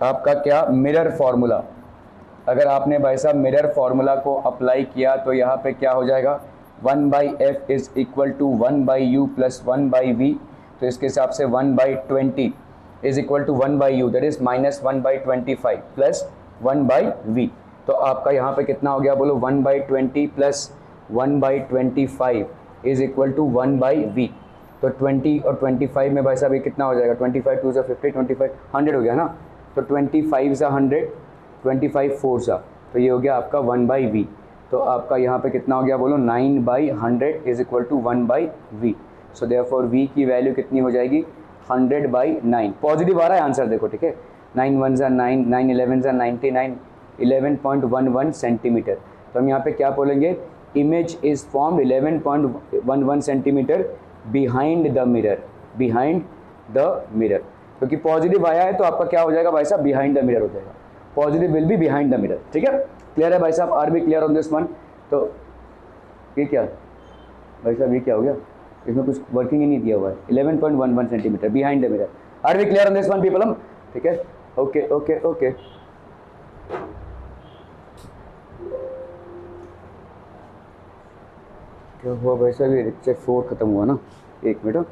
[SPEAKER 2] आपका क्या मिरर फॉर्मूला, अगर आपने भाई साहब मिरर फॉर्मूला को अप्लाई किया तो यहाँ पे क्या हो जाएगा 1/f is equal to 1/u plus 1/v, तो इसके हिसाब से 1/20 is equal to 1/u, that is -1/25 plus 1/v। तो आपका यहाँ पे कितना हो गया बोलो 1/20 plus 1/25 is equal to 1/v। तो 20 और 25 में भाई साहब ये कितना हो जाएगा, 25 2 से 50, 25 100 हो गया ना, तो 25 सा 100, 25 4 सा, तो ये हो गया आपका 1/v। तो आपका यहाँ पे कितना हो गया बोलो 9/100 is equal to 1/v। So therefore v की वैल्यू कितनी हो जाएगी 100/9। पॉजिटिव आ रहा है आंसर देखो, ठीक है। 9 1 सा 9, 9 11 सा 99, 11.11 सेंटीमीटर। तो हम यहाँ पे क्या बोलेंगे, image is formed 11.11 centimetre behind the mirror, behind the mirror, क्योंकि पॉजिटिव आया है तो आपका क्या हो जाएगा भाई साहब बिहाइंड द मिरर हो जाएगा, positive will be behind the mirror, ठीक है। क्लियर है भाई साहब, are be clear on this one. तो ये क्या भाई साहब, ये क्या हो गया, इसमें कुछ वर्किंग ही नहीं दिया हुआ है, 11.11 centimetre behind the mirror. Are be clear on this one people हम, ठीक है। ओके ओके ओके, क्या हुआ भाई साहब, ये लेक्चर 4 खत्म हुआ ना, एक मिनट।